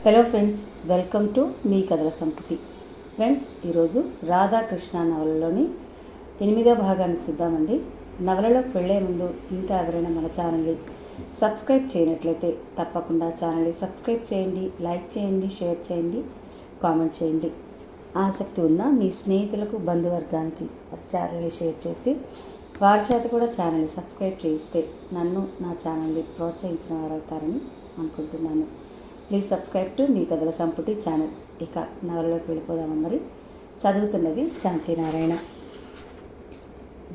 Hello friends, welcome to me కథల సంపుటి. Friends, ఈరోజు రాధాకృష్ణ నవలలోని 8వ భాగాన్ని చూద్దామండి. నవలలోకి వెళ్ళే ముందు ఇంకా ఎవరైనా మన ఛానల్ని సబ్స్క్రైబ్ చేయనట్లయితే తప్పకుండా ఛానల్ని సబ్స్క్రైబ్ చేయండి, లైక్ చేయండి, షేర్ చేయండి, కామెంట్ చేయండి. ఆసక్తి ఉన్న మీ స్నేహితులకు, బంధువర్గానికి ఛానల్ని షేర్ చేసి వారి చేత కూడా ఛానల్ని సబ్స్క్రైబ్ చేయిస్తే నన్ను, నా ఛానల్ని ప్రోత్సహించిన వారు అవుతారని అనుకుంటున్నాను. ప్లీజ్ సబ్స్క్రైబ్ టు మీ కథల సంపుటి ఛానల్. ఇక నవలలోకి వెళ్ళిపోదాము. మరి చదువుతున్నది శాంతినారాయణ.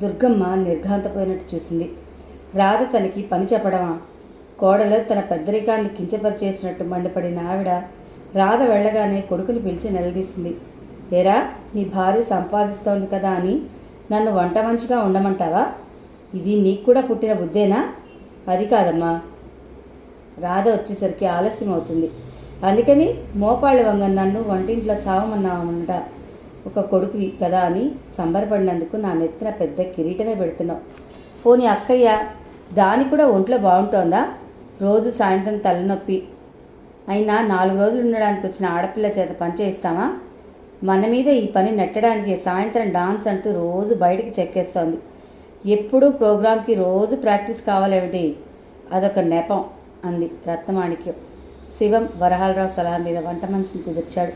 దుర్గమ్మ నిర్ఘాంతపోయినట్టు చూసింది. రాధ తనకి పని చెప్పడమా? కోడలు తన పెద్దరికాన్ని కించపరిచేసినట్టు మండిపడిన ఆవిడ రాధ వెళ్ళగానే కొడుకుని పిలిచి నిలదీసింది. ఏరా, నీ భార్య సంపాదిస్తోంది కదా అని నన్ను వంట మనిషిగా ఉండమంటావా? ఇది నీకు కూడా పుట్టిన బుద్ధేనా? అది కాదమ్మా, రాధ వచ్చేసరికి ఆలస్యం అవుతుంది, అందుకని మోకాళ్ళ వంగ నన్ను వంటింట్లో చావమన్నామంట. ఒక కొడుకువి కదా అని సంబరపడినందుకు నా నెత్తిన పెద్ద కిరీటమే పెడుతున్నావు. పోనీ అక్కయ్య, దాని కూడా ఒంట్లో బాగుంటోందా? రోజు సాయంత్రం తలనొప్పి అయినా 4 రోజులు ఉండడానికి వచ్చిన ఆడపిల్ల చేత పనిచేయిస్తామా? మన మీద ఈ పని నెట్టడానికి సాయంత్రం డాన్స్ అంటూ రోజు బయటికి చెక్కేస్తోంది. ఎప్పుడూ ప్రోగ్రాంకి రోజు ప్రాక్టీస్ కావాలేమిటి? అదొక నెపం అంది రత్నమాణిక్యం. శివం వరహాలరావు సలహా మీద వంట మనిషిని కుదిర్చాడు.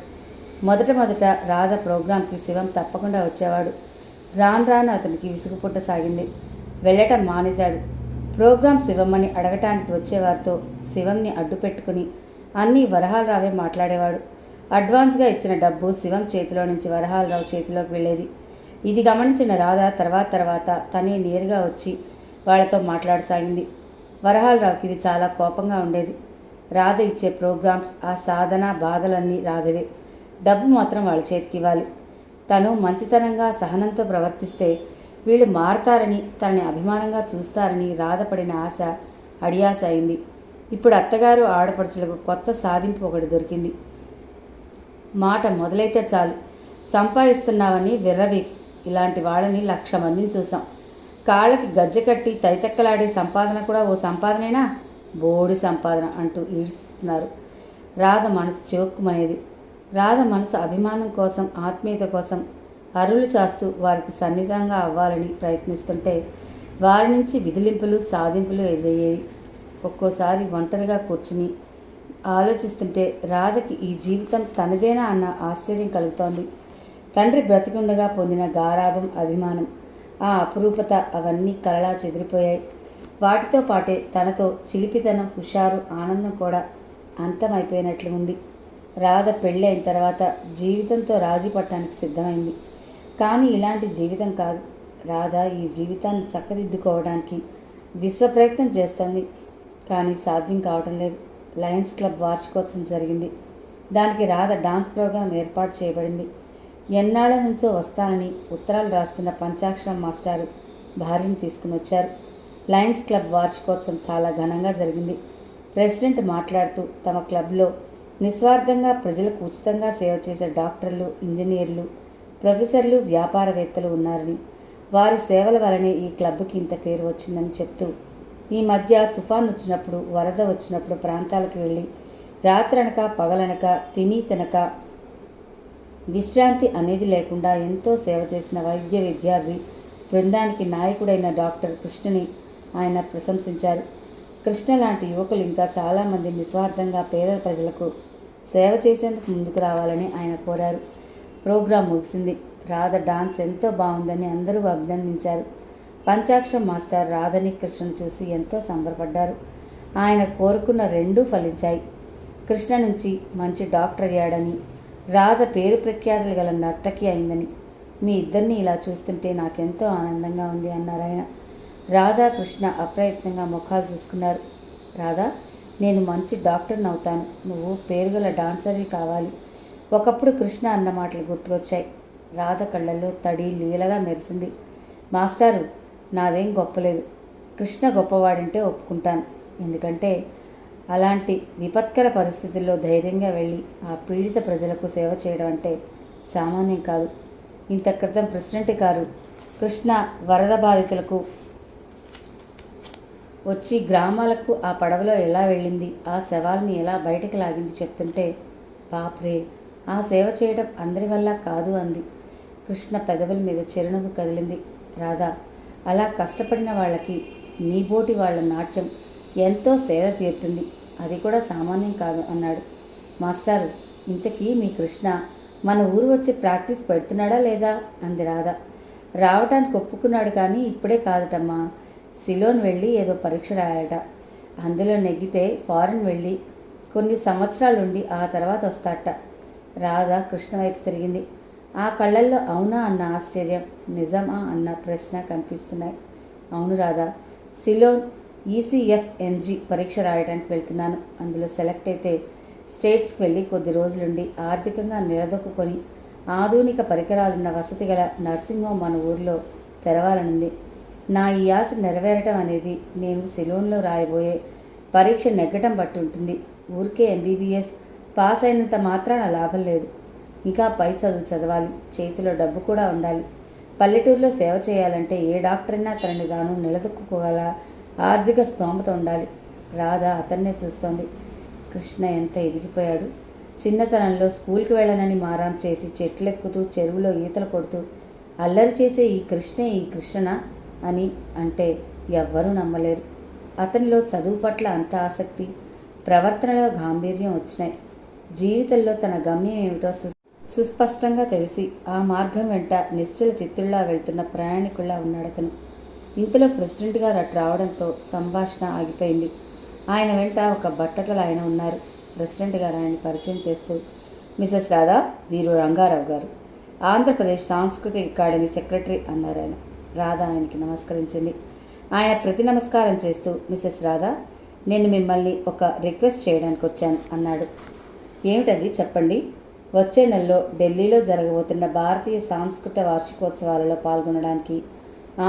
మొదట రాధ ప్రోగ్రాంకి శివం తప్పకుండా వచ్చేవాడు. రాను అతనికి విసుగు పుట్టసాగింది. వెళ్ళటం మానేశాడు. ప్రోగ్రాం శివమ్మని అడగటానికి వచ్చేవారితో శివంని అడ్డు పెట్టుకుని అన్నీ వరహాలరావే మాట్లాడేవాడు. అడ్వాన్స్గా ఇచ్చిన డబ్బు శివం చేతిలో నుంచి వరహాలరావు చేతిలోకి వెళ్ళేది. ఇది గమనించిన రాధ తర్వాత తనే నేరుగా వచ్చి వాళ్లతో మాట్లాడసాగింది. వరహాలరావుకి ఇది చాలా కోపంగా ఉండేది. రాధ ఇచ్చే ప్రోగ్రామ్స్, ఆ సాధన బాధలన్నీ రాధవే. డబ్బు మాత్రం వాళ్ళ చేతికి ఇవ్వాలి. తను మంచితనంగా సహనంతో ప్రవర్తిస్తే వీళ్ళు మారతారని, తనని అభిమానంగా చూస్తారని రాధ పడిన ఆశ అడియాస అయింది. ఇప్పుడు అత్తగారు ఆడపడుచులకు కొత్త సాధింపు ఒకటి దొరికింది. మాట మొదలైతే చాలు సంపాదిస్తున్నావని విర్రవి. ఇలాంటి వాళ్ళని 1,00,000 మందిని చూసాం. కాళ్ళకి గజ్జె కట్టి తైతక్కలాడే సంపాదన కూడా ఓ సంపాదనేనా? బోడి సంపాదన అంటూ ఈడ్చిస్తున్నారు. రాధ మనసు చివక్కుమనేది. రాధ మనసు అభిమానం కోసం, ఆత్మీయత కోసం అరులు చాస్తూ వారికి సన్నిహితంగా అవ్వాలని ప్రయత్నిస్తుంటే వారి నుంచి విదిలింపులు, సాధింపులు ఎదురయ్యేవి. ఒక్కోసారి ఒంటరిగా కూర్చుని ఆలోచిస్తుంటే రాధకి ఈ జీవితం తనదేనా అన్న ఆశ్చర్యం కలుగుతోంది. తండ్రి బ్రతికుండగా పొందిన గారాభం, అభిమానం, ఆ అపురూపత అవన్నీ కలలా చెదిరిపోయాయి. వాటితో పాటే తనతో చిలిపితనం, హుషారు, ఆనందం కూడా అంతమైపోయినట్లు ఉంది. రాధ పెళ్ళి అయిన తర్వాత జీవితంతో రాజీ పట్టడానికి సిద్ధమైంది. కానీ ఇలాంటి జీవితం కాదు. రాధ ఈ జీవితాన్ని చక్కదిద్దుకోవడానికి విశ్వప్రయత్నం చేస్తోంది. కానీ సాధ్యం కావటం లేదు. లయన్స్ క్లబ్ వార్షికోత్సవం జరిగింది. దానికి రాధ డాన్స్ ప్రోగ్రాం ఏర్పాటు చేయబడింది. ఎన్నాళ్ల నుంచో వస్తానని ఉత్తరాలు రాస్తున్న పంచాక్షరం మాస్టారు భార్యను తీసుకుని వచ్చారు. లయన్స్ క్లబ్ వార్షికోత్సవం చాలా ఘనంగా జరిగింది. ప్రెసిడెంట్ మాట్లాడుతూ తమ క్లబ్లో నిస్వార్థంగా ప్రజలకు ఉచితంగా సేవ చేసే డాక్టర్లు, ఇంజనీర్లు, ప్రొఫెసర్లు, వ్యాపారవేత్తలు ఉన్నారని, వారి సేవల వలనే ఈ క్లబ్కి ఇంత పేరు వచ్చిందని చెప్తూ, ఈ మధ్య తుఫాన్ వచ్చినప్పుడు, వరద వచ్చినప్పుడు ప్రాంతాలకు వెళ్ళి రాత్రనక పగలనక తిని తినక విశ్రాంతి అనేది లేకుండా ఎంతో సేవ చేసిన వైద్య విద్యార్థి బృందానికి నాయకుడైన డాక్టర్ కృష్ణని ఆయన ప్రశంసించారు. కృష్ణ లాంటి యువకులు ఇంకా చాలామంది నిస్వార్థంగా పేద ప్రజలకు సేవ చేసేందుకు ముందుకు రావాలని ఆయన కోరారు. ప్రోగ్రాం ముగిసింది. రాధ డాన్స్ ఎంతో బాగుందని అందరూ అభినందించారు. పంచాక్షరం మాస్టర్ రాధని, కృష్ణను చూసి ఎంతో సంబరపడ్డారు. ఆయన కోరుకున్న రెండూ ఫలించాయి. కృష్ణ నుంచి మంచి డాక్టర్ అయ్యాడని, రాధ పేరు ప్రఖ్యాతులు గల నర్తకి అయిందని. మీ ఇద్దరిని ఇలా చూస్తుంటే నాకెంతో ఆనందంగా ఉంది అన్నారు ఆయన. రాధా, కృష్ణ అప్రయత్నంగా ముఖాలు చూసుకున్నారు. రాధా, నేను మంచి డాక్టర్ని అవుతాను, నువ్వు పేరుగల డాన్సర్వి కావాలి. ఒకప్పుడు కృష్ణ అన్న మాటలు గుర్తుకొచ్చాయి. రాధ కళ్ళల్లో తడి లీలగా మెరిసింది. మాస్టారు, నాదేం గొప్పలేదు. కృష్ణ గొప్పవాడంటే ఒప్పుకుంటాను. ఎందుకంటే అలాంటి విపత్కర పరిస్థితుల్లో ధైర్యంగా వెళ్ళి ఆ పీడిత ప్రజలకు సేవ చేయడం అంటే సామాన్యం కాదు. ఇంత క్రితం ప్రెసిడెంట్ గారు కృష్ణ వరద బాధితులకు వచ్చి గ్రామాలకు ఆ పడవలో ఎలా వెళ్ళింది, ఆ శవాల్ని ఎలా బయటకు లాగింది చెప్తుంటే, బాప్రే, ఆ సేవ చేయడం అందరి వల్ల కాదు అంది. కృష్ణ పెదవుల మీద చిరునవ్వు కదిలింది. రాధా, అలా కష్టపడిన వాళ్ళకి నీబోటి వాళ్ళ నాట్యం ఎంతో సేద తీరుతుంది, అది కూడా సామాన్యం కాదు అన్నాడు. మాస్టారు, ఇంతకీ మీ కృష్ణ మన ఊరు వచ్చి ప్రాక్టీస్ పెడుతున్నాడా లేదా అంది రాధ. రావటానికి ఒప్పుకున్నాడు, కానీ ఇప్పుడే కాదటమ్మా. సిలోన్ వెళ్ళి ఏదో పరీక్ష రాయాలట. అందులో నెగ్గితే ఫారెన్ వెళ్ళి కొన్ని సంవత్సరాలుండి ఆ తర్వాత వస్తాడట. రాధ కృష్ణ వైపు తిరిగింది. ఆ కళ్ళల్లో అవునా అన్న ఆశ్చర్యం, నిజమా అన్న ప్రశ్న కనిపిస్తున్నాయి. అవును రాధా, సిలోన్ ECFMG పరీక్ష రాయడానికి వెళ్తున్నాను. అందులో సెలెక్ట్ అయితే స్టేట్స్కి వెళ్ళి కొద్ది రోజులుండి ఆర్థికంగా నిలదొక్కుని ఆధునిక పరికరాలున్న వసతి గల నర్సింగ్ హోమ్ మన ఊరిలో తెరవాలనుంది. నా ఈ ఆశ నెరవేరటం అనేది నేను సిలోన్లో రాయబోయే పరీక్ష నెగ్గటం బట్టి ఉంటుంది. ఊరికే MBBS పాస్ అయినంత మాత్రాన లాభం లేదు. ఇంకా పై చదువు చదవాలి, చేతిలో డబ్బు కూడా ఉండాలి. పల్లెటూరులో సేవ చేయాలంటే ఏ డాక్టర్ అయినా తనని తాను నిలదొక్కుకోగల ఆర్థిక స్తోమత ఉండాలి. రాధ అతన్నే చూస్తోంది. కృష్ణ ఎంత ఎదిగిపోయాడు. చిన్నతనంలో స్కూల్కి వెళ్ళనని మారాం చేసి చెట్లెక్కుతూ చెరువులో ఈతలు కొడుతూ అల్లరి చేసే ఈ కృష్ణే ఈ కృష్ణనా అని అంటే ఎవ్వరూ నమ్మలేరు. అతనిలో చదువు పట్ల అంత ఆసక్తి, ప్రవర్తనలో గాంభీర్యం వచ్చినాయి. జీవితంలో తన గమ్యం ఏమిటో సుస్పష్టంగా తెలిసి ఆ మార్గం వెంట నిశ్చల చిత్తుల్లా వెళ్తున్న ప్రయాణికుల్లా ఉన్నాడతను. ఇంతలో ప్రెసిడెంట్ గారు అటు రావడంతో సంభాషణ ఆగిపోయింది. ఆయన వెంట ఒక బట్టతల ఆయన ఉన్నారు. ప్రెసిడెంట్ గారు ఆయన్ని పరిచయం చేస్తూ, మిసెస్ రాధా, వీరు రంగారావు గారు, ఆంధ్రప్రదేశ్ సాంస్కృతిక అకాడమీ సెక్రటరీ అన్నారు ఆయన. రాధ ఆయనకి నమస్కరించింది. ఆయన ప్రతి నమస్కారం చేస్తూ, మిసెస్ రాధా, నేను మిమ్మల్ని ఒక రిక్వెస్ట్ చేయడానికి వచ్చాను అన్నాడు. ఏమిటది చెప్పండి. వచ్చే నెలలో ఢిల్లీలో జరగబోతున్న భారతీయ సాంస్కృతిక వార్షికోత్సవాలలో పాల్గొనడానికి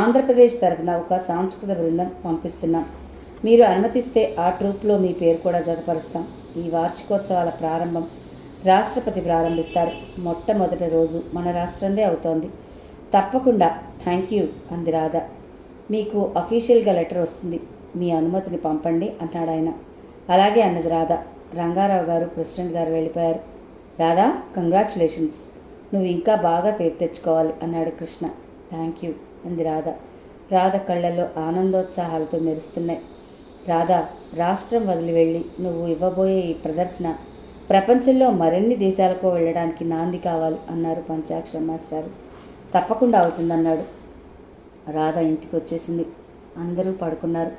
ఆంధ్రప్రదేశ్ తరపున ఒక సాంస్కృతిక బృందం పంపిస్తున్నాం. మీరు అనుమతిస్తే ఆ ట్రూప్లో మీ పేరు కూడా జతపరుస్తాం. ఈ వార్షికోత్సవాల ప్రారంభం రాష్ట్రపతి ప్రారంభిస్తారు. మొట్టమొదటి రోజు మన రాష్ట్రందే అవుతోంది. తప్పకుండా. థ్యాంక్ యూ అంది రాధ. మీకు అఫీషియల్గా లెటర్ వస్తుంది, మీ అనుమతిని పంపండి అన్నాడు ఆయన. అలాగే అన్నది రాధ. రంగారావు గారు ప్రెసిడెంట్ గారు వెళ్ళిపోయారు. రాధా, కంగ్రాచులేషన్స్, నువ్వు ఇంకా బాగా పేరు తెచ్చుకోవాలి అన్నాడు కృష్ణ. థ్యాంక్ యూ అంది రాధ. రాధ కళ్ళల్లో ఆనందోత్సాహాలతో మెరుస్తున్నాయి. రాధా, రాష్ట్రం వదిలి వెళ్ళి నువ్వు ఇవ్వబోయే ఈ ప్రదర్శన ప్రపంచంలో మరిన్ని దేశాలకు వెళ్ళడానికి నాంది కావాలి అన్నారు పంచాక్షర మాస్టారు. తప్పకుండా అవుతుందన్నాడు. రాధ ఇంటికి వచ్చేసింది. అందరూ పడుకున్నారు.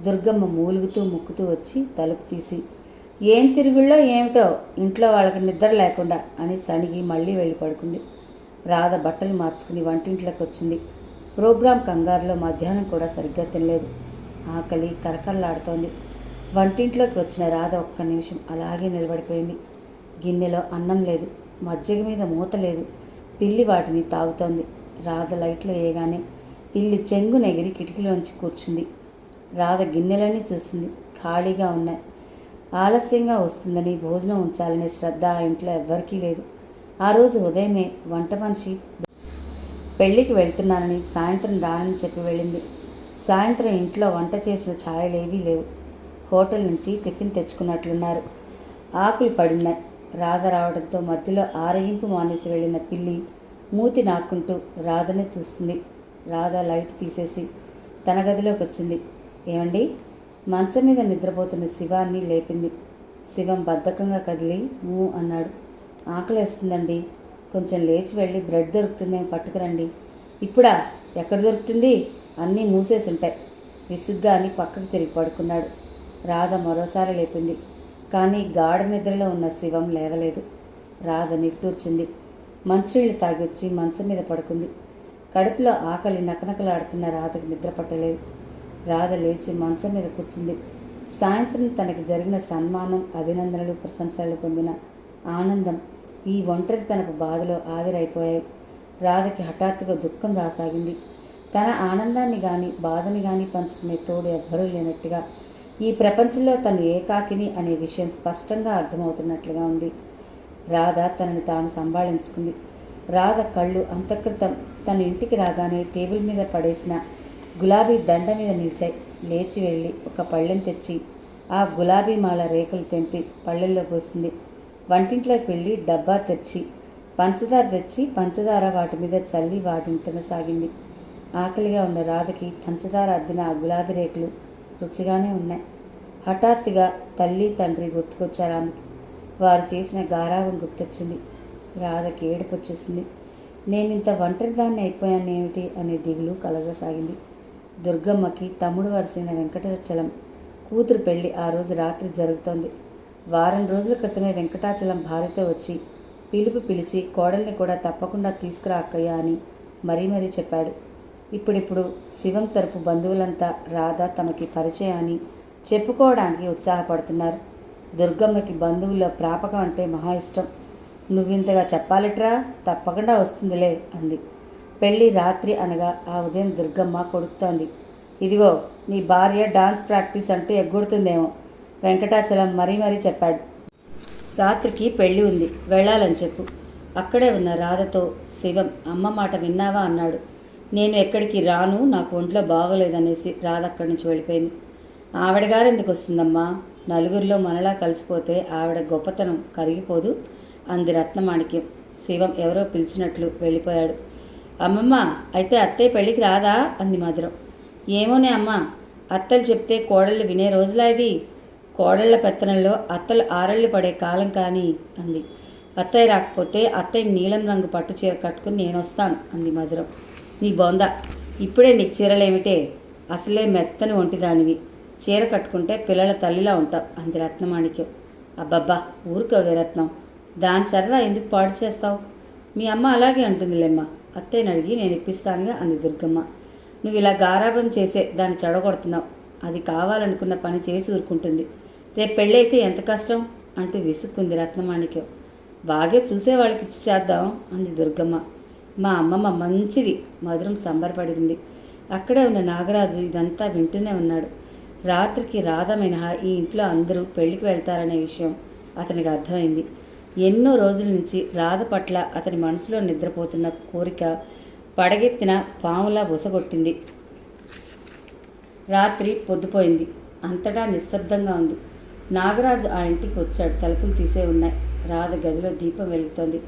దుర్గమ్మ మూలుగుతూ ముక్కుతూ వచ్చి తలుపు తీసి, ఏం తిరుగుళ్ళో ఏమిటో ఇంట్లో వాళ్ళకి నిద్ర లేకుండా అని సణిగి మళ్ళీ వెళ్ళి పడుకుంది. రాధ బట్టలు మార్చుకుని వంటింట్లోకి వచ్చింది. ప్రోగ్రాం కంగారులో మధ్యాహ్నం కూడా సరిగ్గా తినలేదు. ఆకలి కరకరలాడుతోంది. వంటింట్లోకి వచ్చిన రాధ ఒక్క నిమిషం అలాగే నిలబడిపోయింది. గిన్నెలో అన్నం లేదు, మజ్జిగ మీద మూత లేదు. పిల్లి వాటిని తాగుతోంది. రాధ లైట్లు వేయగానే పిల్లి చెంగునెగిరి కిటికీలోంచి కూర్చుంది. రాధ గిన్నెలన్నీ చూసింది, ఖాళీగా ఉన్నాయి. ఆలస్యంగా వస్తుందని భోజనం ఉంచాలనే శ్రద్ధ ఆ ఇంట్లో ఎవ్వరికీ లేదు. ఆ రోజు ఉదయమే వంట మనిషి పెళ్ళికి వెళ్తున్నానని సాయంత్రం రానని చెప్పి వెళ్ళింది. సాయంత్రం ఇంట్లో వంట చేసిన ఛాయలేవీ లేవు. హోటల్ నుంచి టిఫిన్ తెచ్చుకున్నట్లున్నారు. ఆకులు పడున్నాయి. రాధ రావడంతో మధ్యలో ఆరగింపు మానేసి వెళ్ళిన పిల్లి మూతి నాక్కుంటూ రాధనే చూస్తుంది. రాధ లైట్ తీసేసి తన గదిలోకి వచ్చింది. ఏమండి? మంచం మీద నిద్రపోతున్న శివాన్ని లేపింది. శివం బద్ధకంగా కదిలి అన్నాడు. ఆకలేస్తుందండి, కొంచెం లేచి వెళ్ళి బ్రెడ్ దొరుకుతుందేమో పట్టుకురండి. ఇప్పుడా? ఎక్కడ దొరుకుతుంది? అన్నీ మూసేసి ఉంటాయి. విసుగ్గా అని పక్కకు తిరిగి పడుకున్నాడు. రాధ మరోసారి లేపింది. కానీ గాఢ నిద్రలో ఉన్న శివం లేవలేదు. రాధ నిట్టూర్చింది. మంచినీళ్ళు తాగొచ్చి మంచం మీద పడుకుంది. కడుపులో ఆకలి నకనకలాడుతున్న రాధకు నిద్ర పట్టలేదు. రాధ లేచి మంచం మీద కూర్చుంది. సాయంత్రం తనకి జరిగిన సన్మానం, అభినందనలు, ప్రశంసలు పొందిన ఆనందం ఈ ఒంటరితనపు బాధలో ఆవిరైపోయాయి. రాధకి హఠాత్తుగా దుఃఖం రాసాగింది. తన ఆనందాన్ని కానీ బాధని కానీ పంచుకునే తోడు ఎవ్వరూ లేనట్టుగా, ఈ ప్రపంచంలో తను ఏకాకిని అనే విషయం స్పష్టంగా అర్థమవుతున్నట్లుగా ఉంది. రాధ తనని తాను సంభాళించుకుంది. రాధ కళ్ళు అంతఃకృతం తన ఇంటికి రాగానే టేబుల్ మీద పడేసిన గులాబీ దండ మీద నిలిచాయి. లేచి వెళ్ళి ఒక పళ్ళెం తెచ్చి ఆ గులాబీ మాల రేకులు తెంపి పళ్ళెల్లో పోసింది. వంటింట్లోకి వెళ్ళి డబ్బా తెచ్చి పంచదార తెచ్చి పంచదార వాటి మీద చల్లి వాటిని తినసాగింది. ఆకలిగా ఉన్న రాధకి పంచదార అద్దిన ఆ గులాబీ రేకులు రుచిగానే ఉన్నాయి. హఠాత్తుగా తల్లి తండ్రి గుర్తుకొచ్చారు ఆమెకి. వారు చేసిన గారాబం గుర్తొచ్చింది. రాధకి ఏడుపు వచ్చేసింది. నేనింత ఒంటరిదాన్ని అయిపోయానేమిటి అనే దిగులు కలగసాగింది. దుర్గమ్మకి తమ్ముడు వరుసైన వెంకటాచలం కూతురు పెళ్లి ఆ రోజు రాత్రి జరుగుతోంది. వారం రోజుల క్రితమే వెంకటాచలం భార్యతో వచ్చి పిలిచి కోడల్ని కూడా తప్పకుండా తీసుకురా అక్కయ్య అని మరీ మరీ చెప్పాడు. ఇప్పుడిప్పుడు శివం తరపు బంధువులంతా రాధ తమకి పరిచయం అని చెప్పుకోవడానికి ఉత్సాహపడుతున్నారు. దుర్గమ్మకి బంధువుల్లో ప్రాపకం అంటే మహా ఇష్టం. నువ్వింతగా చెప్పాలిట్రా, తప్పకుండా వస్తుందిలే అంది. పెళ్ళి రాత్రి అనగా ఆ ఉదయం దుర్గమ్మ కొడుకుతోంది. ఇదిగో నీ భార్య డాన్స్ ప్రాక్టీస్ అంటూ ఎగ్గొడుతుందేమో వెంకటాచలం మరీ మరీ చెప్పాడు. రాత్రికి పెళ్ళి ఉంది, వెళ్ళాలని చెప్పు. అక్కడే ఉన్న రాధతో శివం అమ్మ మాట విన్నావా అన్నాడు. నేను ఎక్కడికి రాను, నాకు ఒంట్లో బాగోలేదనేసి రాధ అక్కడి నుంచి వెళ్ళిపోయింది. ఆవిడగారు ఎందుకు వస్తుందమ్మా, నలుగురిలో మనలా కలిసిపోతే ఆవిడ గొప్పతనం కరిగిపోదు అంది రత్నమాణిక్యం. శివం ఎవరో పిలిచినట్లు వెళ్ళిపోయాడు. అమ్మమ్మ, అయితే అత్తయ్య పెళ్ళికి రాదా అంది మధురం. ఏమోనే అమ్మ, అత్తలు చెప్తే కోడళ్ళు వినే రోజులా ఇవి. కోడళ్ల పెత్తనంలో అత్తలు ఆరళ్ళు పడే కాలం కానీ అంది. అత్తయ్య రాకపోతే అత్తయ్య నీలం రంగు పట్టు చీర కట్టుకుని నేను వస్తాను అంది మధురం. నీ బొంద, ఇప్పుడే నీకు చీరలేమిటే, అసలే మెత్తని ఒంటిదానివి, చీర కట్టుకుంటే పిల్లల తల్లిలా ఉంటావు అంది రత్నమాణిక్యం. అబ్బబ్బా ఊరుకోవే రత్నం, దాని సరదా ఎందుకు పాడు చేస్తావు? మీ అమ్మ అలాగే అంటుందిలేమ్మా, అత్తయ్యని అడిగి నేను ఇప్పిస్తానుగా అంది దుర్గమ్మ. నువ్వు ఇలా గారాబం చేసే దాన్ని చెడగొడుతున్నావు. అది కావాలనుకున్న పని చేసి ఊరుకుంటుంది. రేపు పెళ్ళైతే ఎంత కష్టం అంటూ విసుక్కుంది రత్నమాణిక్యం. బాగే చూసేవాళ్ళకి ఇచ్చి చేద్దాం అంది దుర్గమ్మ. మా అమ్మమ్మ మంచిది, మధురం సంబరపడింది. అక్కడే ఉన్న నాగరాజు ఇదంతా వింటూనే ఉన్నాడు. రాత్రికి రాధ మినహా ఈ ఇంట్లో అందరూ పెళ్లికి వెళ్తారనే విషయం అతనికి అర్థమైంది. ఎన్నో రోజుల నుంచి రాధ పట్ల అతని మనసులో నిద్రపోతున్న కోరిక పడగెత్తిన పాములా బుసగొట్టింది. రాత్రి పొద్దుపోయింది. అంతటా నిశ్శబ్దంగా ఉంది. నాగరాజు ఆ ఇంటికి వచ్చాడు. తలుపులు తీసే ఉన్నాయి. రాధ గదిలో దీపం వెలుగుతోంది.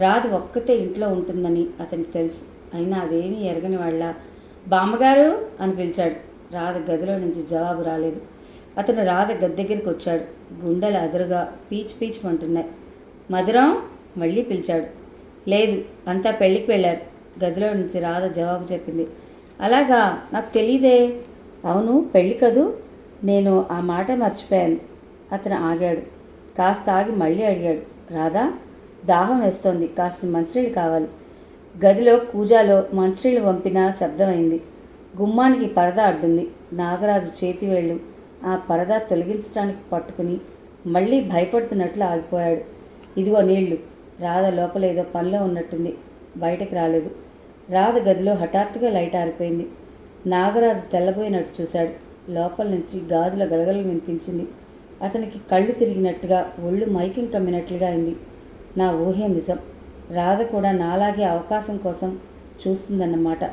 రాధ ఒక్కతే ఇంట్లో ఉంటుందని అతనికి తెలుసు. అయినా అదేమీ ఎరగని వాళ్ళ బామ్మగారు అని పిలిచాడు. రాధ గదిలో నుంచి జవాబు రాలేదు. అతను రాధ గది దగ్గరికి వచ్చాడు. గుండెలు అదురుగా పీచుమంటున్నాయి. మధురం మళ్ళీ పిలిచాడు. లేదు, అంతా పెళ్ళికి వెళ్ళారు. గదిలో నుంచి రాధ జవాబు చెప్పింది. అలాగా, నాకు తెలీదే. అవును, పెళ్ళి కదూ, నేను ఆ మాట మర్చిపోయాను. అతను ఆగాడు. కాస్త ఆగి మళ్ళీ అడిగాడు. రాధా, దాహం వేస్తోంది, కాస్త మంచినీళ్ళు కావాలి. గదిలో కూజాలో మంచినీళ్ళు వంపిన శబ్దమైంది. గుమ్మానికి పరదా అడ్డుంది. నాగరాజు చేతివేళ్ళు ఆ పరదా తొలగించడానికి పట్టుకుని మళ్ళీ భయపడుతున్నట్లు ఆగిపోయాడు. ఇదిగో నీళ్లు. రాధ లోపల ఏదో పనిలో ఉన్నట్టుంది, బయటకు రాలేదు. రాధ గదిలో హఠాత్తుగా లైట్ ఆరిపోయింది. నాగరాజు తెల్లబోయినట్టు చూశాడు. లోపల నుంచి గాజుల గలగలు వినిపించింది. అతనికి కళ్ళు తిరిగినట్టుగా, ఒళ్ళు మైకం కమ్మినట్లుగా అయింది. నా ఊహే నిజం. రాధ కూడా నాలాగే అవకాశం కోసం చూస్తుందన్నమాట.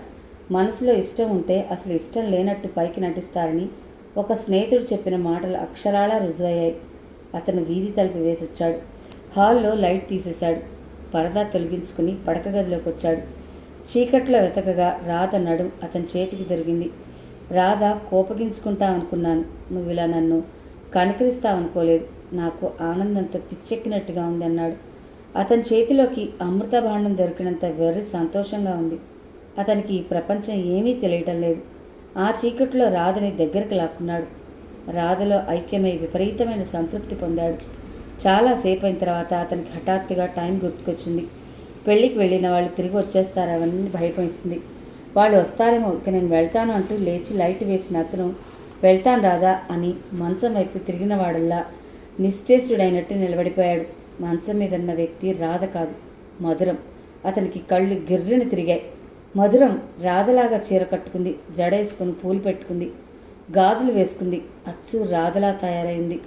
మనసులో ఇష్టం ఉంటే అసలు ఇష్టం లేనట్టు పైకి నటిస్తారని ఒక స్నేహితుడు చెప్పిన మాటలు అక్షరాలా రుజువయ్యాయి. అతను వీధి తలుపు వేసొచ్చాడు. హాల్లో లైట్ తీసేశాడు. పరదా తొలగించుకుని పడక గదిలోకి వచ్చాడు. చీకట్లో వెతకగా రాధ నడుం అతని చేతికి దొరికింది. రాధ, కోపగించుకుంటావనుకున్నాను, నువ్వు ఇలా నన్ను కనికరిస్తావనుకోలేదు. నాకు ఆనందంతో పిచ్చెక్కినట్టుగా ఉంది అన్నాడు. అతని చేతిలోకి అమృత భాండం దొరికినంత వెర్రి సంతోషంగా ఉంది. అతనికి ఈ ప్రపంచం ఏమీ తెలియటం లేదు. ఆ చీకట్లో రాధని దగ్గరికి లాక్కున్నాడు. రాధలో ఐక్యమై విపరీతమైన సంతృప్తి పొందాడు. చాలాసేపు అయిన తర్వాత అతనికి హఠాత్తుగా టైం గుర్తుకొచ్చింది. పెళ్ళికి వెళ్ళిన వాళ్ళు తిరిగి వచ్చేస్తారవన్నీ భయపడిస్తుంది. వాళ్ళు వస్తారేమో, ఇక నేను వెళ్తాను అంటూ లేచి లైట్ వేసిన అతను వెళ్తాను రాదా అని మంచం వైపు తిరిగిన వాడల్లా నిశ్చేష్టుడైనట్టు నిలబడిపోయాడు. మంచం మీద ఉన్న వ్యక్తి రాధ కాదు, మధురం. అతనికి కళ్ళు గిర్రిన తిరిగాయి. మధురం రాధలాగా చీర కట్టుకుంది, జడేసుకుని పూలు పెట్టుకుంది, గాజులు వేసుకుంది, అచ్చు రాధలా తయారైంది.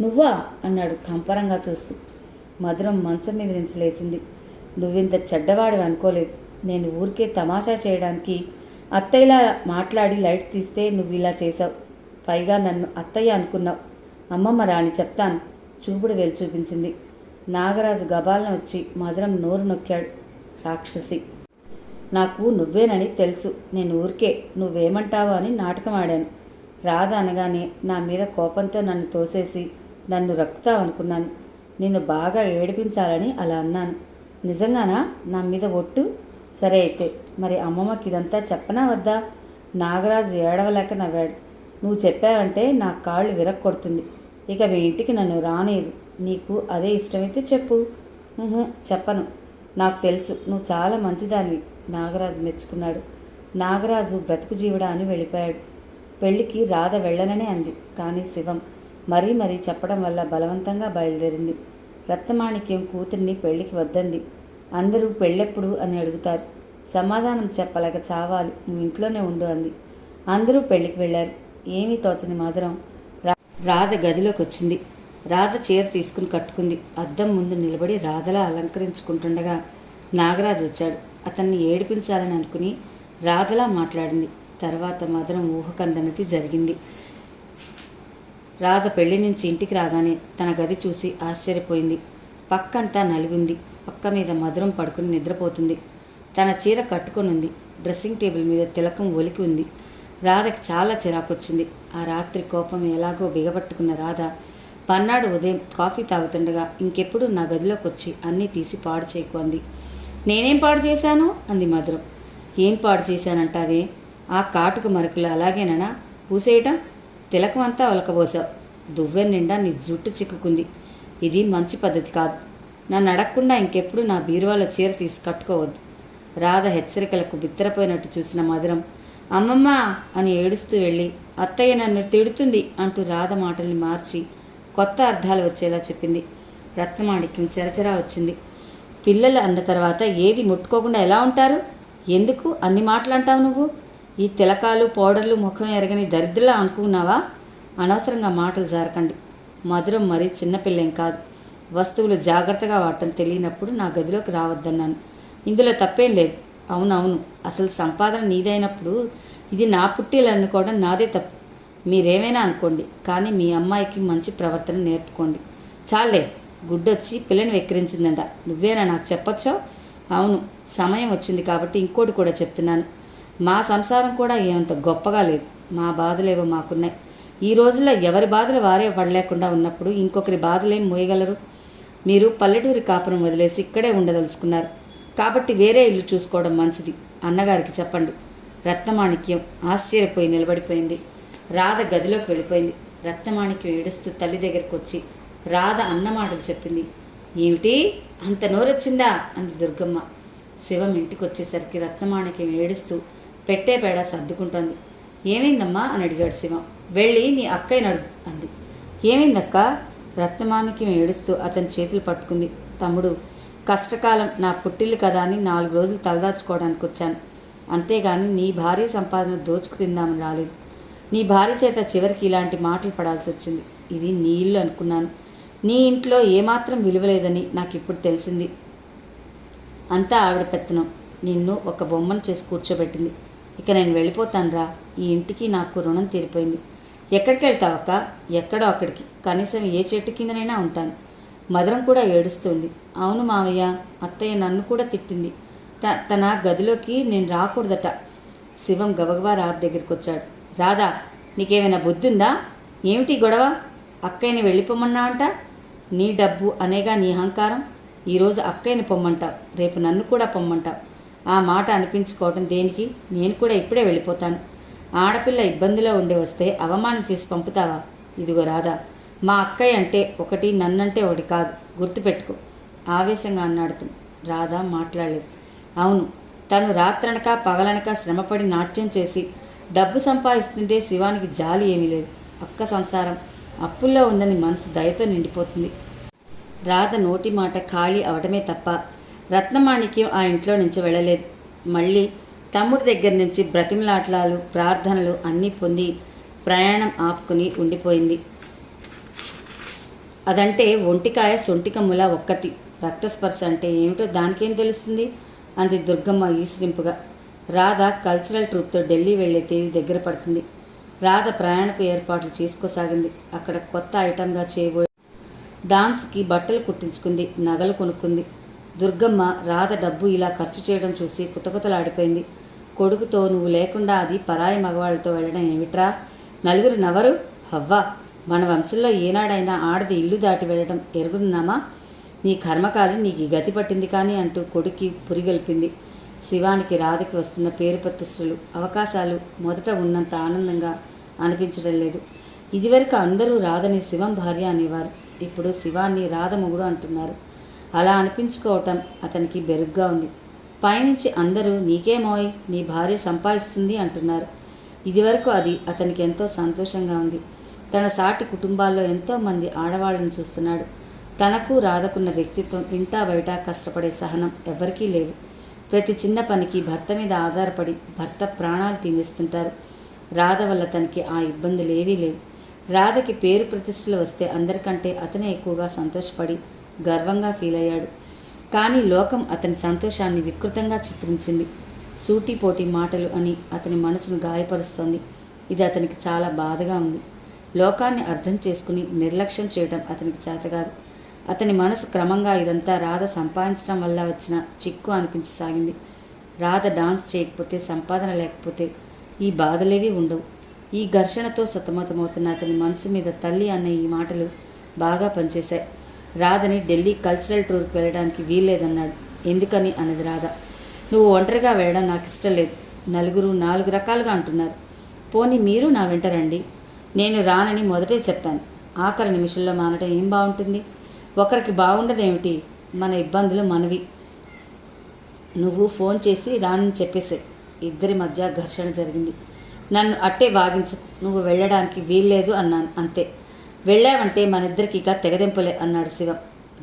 నువ్వా అన్నాడు కంపరంగా చూస్తూ. మధురం మంచం మీద నుంచి లేచింది. నువ్వింత చెడ్డవాడివి అనుకోలేదు. నేను ఊరికే తమాషా చేయడానికి అత్తయ్యలా మాట్లాడి లైట్ తీస్తే నువ్వు ఇలా చేశావు. పైగా నన్ను అత్తయ్య అనుకున్నావు. అమ్మమ్మ రాని చెప్తాను. చూపుడు వేలు చూపించింది. నాగరాజు గబాలను వచ్చి మధురం నోరు నొక్కాడు. రాక్షసి, నాకు నువ్వేనని తెలుసు. నేను ఊరికే నువ్వేమంటావో అని నాటకం ఆడాను. రాధ అనగానే నా మీద కోపంతో నన్ను తోసేసి నన్ను రక్కుతావనుకున్నాను. నిన్ను బాగా ఏడిపించాలని అలా అన్నాను. నిజంగానా? నా మీద ఒట్టు? సరే అయితే మరి అమ్మమ్మకి ఇదంతా చెప్పనా వద్దా? నాగరాజు ఏడవలేక నవ్వాడు. నువ్వు చెప్పావంటే నా కాళ్ళు విరక్కొడుతుంది. ఇక మీ ఇంటికి నన్ను రానేదు. నీకు అదే ఇష్టమైతే చెప్పు. చెప్పను. నాకు తెలుసు నువ్వు చాలా మంచిదానివి. నాగరాజు మెచ్చుకున్నాడు. నాగరాజు బ్రతుకు జీవుడా అని వెళ్ళిపోయాడు. పెళ్లికి రాధ వెళ్ళననే అంది. కానీ శివం మరీ చెప్పడం వల్ల బలవంతంగా బయలుదేరింది. రత్నమాణిక్యం కూతుర్ని పెళ్లికి వద్దంది. అందరూ పెళ్ళెప్పుడు అని అడుగుతారు. సమాధానం చెప్పలేక చావాలి. నువ్వు ఇంట్లోనే ఉండు అంది. అందరూ పెళ్లికి వెళ్ళారు. ఏమీ తోచని మధురం రాధ గదిలోకి వచ్చింది. రాధ చీర తీసుకుని కట్టుకుంది. అద్దం ముందు నిలబడి రాధలా అలంకరించుకుంటుండగా నాగరాజు వచ్చాడు. అతన్ని ఏడిపించాలని అనుకుని రాధలా మాట్లాడింది. తర్వాత మధురం ఊహకందనది జరిగింది. రాధ పెళ్లి నుంచి ఇంటికి రాగానే తన గది చూసి ఆశ్చర్యపోయింది. పక్కంతా నలిగింది. పక్క మీద మధురం పడుకుని నిద్రపోతుంది. తన చీర కట్టుకొని ఉంది. డ్రెస్సింగ్ టేబుల్ మీద తిలకం ఒలికి ఉంది. రాధకి చాలా చిరాకొచ్చింది. ఆ రాత్రి కోపం ఎలాగో బిగబట్టుకున్న రాధ పన్నాడు ఉదయం కాఫీ తాగుతుండగా ఇంకెప్పుడు నా గదిలోకి వచ్చి అన్నీ తీసి పాడు చేయకు అంది. నేనేం పాడు చేశాను అంది మధురం. ఏం పాడు చేశానంటావే? ఆ కాటుక మరకులు అలాగేనా పూసేయటం? తిలకం అంతా ఒలకబోసావు. దువ్వెన నిండా నీ జుట్టు చిక్కుకుంది. ఇది మంచి పద్ధతి కాదు. నన్ను అడగకుండా ఇంకెప్పుడు నా బీరువాలో చీర తీసి కట్టుకోవద్దు. రాధ హెచ్చరికలకు బిత్తరపోయినట్టు చూసిన మధురం అమ్మమ్మ అని ఏడుస్తూ వెళ్ళి అత్తయ్య నన్ను తిడుతుంది అంటూ రాధ మాటల్ని మార్చి కొత్త అర్థాలు వచ్చేలా చెప్పింది. రత్నమాణిక్యం చెరచరా వచ్చింది. పిల్లలు అన్న తర్వాత ఏది ముట్టుకోకుండా ఎలా ఉంటారు? ఎందుకు అన్ని మాటలు అంటావు నువ్వు? ఈ తిలకాలు పౌడర్లు ముఖం ఎరగని దరిద్రలా అనుకున్నావా? అనవసరంగా మాటలు జారకండి. మధురం మరీ చిన్నపిల్లేం కాదు. వస్తువులు జాగ్రత్తగా వాడటం తెలియనప్పుడు నా గదిలోకి రావద్దన్నాను. ఇందులో తప్పేం లేదు. అవునవును, అసలు సంపాదన నీదైనప్పుడు ఇది నా పుట్టిలు అనుకోవడం నాదే తప్పు. మీరేమైనా అనుకోండి, కానీ మీ అమ్మాయికి మంచి ప్రవర్తన నేర్పుకోండి. చాలే, గుడ్డొచ్చి పిల్లని వెక్కిరించిందంట. నువ్వేనా నాకు చెప్పొచ్చో? అవును, సమయం వచ్చింది కాబట్టి ఇంకోటి కూడా చెప్తున్నాను. మా సంసారం కూడా ఏమంత గొప్పగా లేదు. మా బాధలేవో మాకున్నాయి. ఈ రోజుల్లో ఎవరి బాధలు వారే పడలేకుండా ఉన్నప్పుడు ఇంకొకరి బాధలేం మోయగలరు? మీరు పల్లెటూరి కాపురం వదిలేసి ఇక్కడే ఉండదలుచుకున్నారు కాబట్టి వేరే ఇల్లు చూసుకోవడం మంచిది. అన్నగారికి చెప్పండి. రత్నమాణిక్యం ఆశ్చర్యపోయి నిలబడిపోయింది. రాధ గదిలోకి వెళ్ళిపోయింది. రత్నమాణిక్యం ఏడుస్తూ తల్లి దగ్గరికి వచ్చి రాధ అన్న మాటలు చెప్పింది. ఏమిటి అంత నోరొచ్చిందా అంది దుర్గమ్మ. శివం ఇంటికి వచ్చేసరికి రత్నమాణిక్యం ఏడుస్తూ పెట్టే పేడ సర్దుకుంటోంది. ఏమైందమ్మా అని అడిగాడు శివం. వెళ్ళి మీ అక్కయ్యని అడుగు అంది. ఏమైందక్క? రత్నమాణిక్యం ఏడుస్తూ అతని చేతులు పట్టుకుంది. తమ్ముడు, కష్టకాలం నా పుట్టిల్లు కదా అని 4 రోజులు తలదాచుకోవడానికి వచ్చాను. అంతేగాని నీ భార్య సంపాదన దోచుకు తిందామని రాలేదు. నీ భార్య చేత చివరికి ఇలాంటి మాటలు పడాల్సి వచ్చింది. ఇది నీ ఇల్లు అనుకున్నాను. నీ ఇంట్లో ఏమాత్రం విలువలేదని నాకు ఇప్పుడు తెలిసింది. అంతా ఆవిడ పెత్తనం. నిన్ను ఒక బొమ్మను చేసి కూర్చోబెట్టింది. ఇక నేను వెళ్ళిపోతాను రా. ఈ ఇంటికి నాకు రుణం తీరిపోయింది. ఎక్కడికి వెళ్తావక్క? ఎక్కడో అక్కడికి. కనీసం ఏ చెట్టు కిందనైనా ఉంటాను. మధురం కూడా ఏడుస్తుంది. అవును మావయ్య, అత్తయ్య నన్ను కూడా తిట్టింది. తన గదిలోకి నేను రాకూడదట. శివం గబగబా రాధ దగ్గరికి వచ్చాడు. రాధా, నీకేమైనా బుద్ధి ఉందా? ఏమిటి గొడవ? అక్కయ్యని వెళ్ళిపోమన్నావంట. నీ డబ్బు అనేగా నీ అహంకారం. ఈరోజు అక్కయ్యని పొమ్మంటావు, రేపు నన్ను కూడా పొమ్మంటావు. ఆ మాట అనిపించుకోవటం దేనికి? నేను కూడా ఇప్పుడే వెళ్ళిపోతాను. ఆడపిల్ల ఇబ్బందిలో ఉండి వస్తే అవమానం చేసి పంపుతావా? ఇదిగో రాధా, మా అక్కయ్య అంటే ఒకటి, నన్నంటే ఒకటి కాదు, గుర్తుపెట్టుకో ఆవేశంగా అన్నాడు. రాధ మాట్లాడలేదు. అవును, తను రాత్రనక పగలనక శ్రమపడి నాట్యం చేసి డబ్బు సంపాదిస్తుంటే శివానికి జాలి ఏమీ లేదు. అక్క సంసారం అప్పుల్లో ఉందని మనసు దయతో నిండిపోతుంది. రాధ నోటి మాట ఖాళీ అవడమే తప్ప రత్నమాణిక్యం ఆ ఇంట్లో నుంచి వెళ్ళలేదు. మళ్ళీ తమ్ముడి దగ్గర నుంచి బ్రతిమలాటలాలు, ప్రార్థనలు అన్నీ పొంది ప్రయాణం ఆపుకుని ఉండిపోయింది. అదంటే ఒంటికాయ సొంటికమ్ముల ఒక్కతి. రక్తస్పర్శ అంటే ఏమిటో దానికేం తెలుస్తుంది అంది దుర్గమ్మ ఈశ్రింపుగా. రాధ కల్చరల్ ట్రూప్తో ఢిల్లీ వెళ్లే తేదీ దగ్గర పడుతుంది. రాధ ప్రయాణపు ఏర్పాట్లు చేసుకోసాగింది. అక్కడ కొత్త ఐటంగా చేయబోయే డాన్స్కి బట్టలు కుట్టించుకుంది, నగలు కొనుక్కుంది. దుర్గమ్మ రాధ డబ్బు ఇలా ఖర్చు చేయడం చూసి కుతకుతలాడిపోయింది. కొడుకుతో నువ్వు లేకుండా అది పరాయి మగవాళ్ళతో వెళ్ళడం ఏమిట్రా? నలుగురు నవరు హవ్వా, మన వంశంలో ఏనాడైనా ఆడది ఇల్లు దాటి వెళ్ళడం ఎరుగున్నామా? నీ కర్మకాలి నీకు ఈ గతి పట్టింది కానీ అంటూ కొడుక్కి పురిగొల్పింది. శివానికి రాధకి వస్తున్న పేరు ప్రతిష్టలు, అవకాశాలు మొదట ఉన్నంత ఆనందంగా అనిపించడం లేదు. ఇదివరకు అందరూ రాధని శివం భార్య అనేవారు. ఇప్పుడు శివాన్ని రాధ మొగుడు అంటున్నారు. అలా అనిపించుకోవటం అతనికి బెరుగ్గా ఉంది. పైనుంచి అందరూ నీకేమోయ్ నీ భార్య సంపాదిస్తుంది అంటున్నారు. ఇదివరకు అది అతనికి ఎంతో సంతోషంగా ఉంది. తన సాటి కుటుంబాల్లో ఎంతోమంది ఆడవాళ్ళని చూస్తున్నాడు. తనకు రాధకున్న వ్యక్తిత్వం, ఇంటా బయట కష్టపడే సహనం ఎవరికీ లేవు. ప్రతి చిన్న పనికి భర్త మీద ఆధారపడి భర్త ప్రాణాలు తినేస్తుంటారు. రాధ వల్ల తనకి ఆ ఇబ్బందులు ఏవీ లేవు. రాధకి పేరు ప్రతిష్టలు వస్తే అందరికంటే అతనే ఎక్కువగా సంతోషపడి గర్వంగా ఫీల్ అయ్యాడు. కానీ లోకం అతని సంతోషాన్ని వికృతంగా చిత్రించింది. సూటిపోటి మాటలు అని అతని మనసును గాయపరుస్తోంది. ఇది అతనికి చాలా బాధగా ఉంది. లోకాన్ని అర్థం చేసుకుని నిర్లక్ష్యం చేయడం అతనికి చేతగాదు. అతని మనసు క్రమంగా ఇదంతా రాధ సంపాదించడం వల్ల వచ్చిన చిక్కు అనిపించసాగింది. రాధ డాన్స్ చేయకపోతే, సంపాదన లేకపోతే ఈ బాధలేవి ఉండవు. ఈ ఘర్షణతో సతమతమవుతున్న అతని మనసు మీద తల్లి అన్న ఈ మాటలు బాగా పనిచేశాయి. రాధని ఢిల్లీ కల్చరల్ టూర్కి వెళ్ళడానికి వీల్లేదన్నాడు. ఎందుకని అన్నది రాధ. నువ్వు ఒంటరిగా వెళ్ళడం నాకు ఇష్టం లేదు. నలుగురు 4 రకాలుగా అంటున్నారు. పోనీ మీరు నా వెంట రండి. నేను రానని మొదటే చెప్పాను. ఆఖరి నిమిషంలో మానటం ఏం బాగుంటుంది? ఒకరికి బాగుండదేమిటి? మన ఇబ్బందులు మనవి. నువ్వు ఫోన్ చేసి రానని చెప్పేసే. ఇద్దరి మధ్య ఘర్షణ జరిగింది. నన్ను అట్టే వాగించకు, నువ్వు వెళ్ళడానికి వీల్లేదు అన్నాను అంతే. వెళ్ళావంటే మనిద్దరికి ఇక తెగదెంపులే అన్నాడు శివం.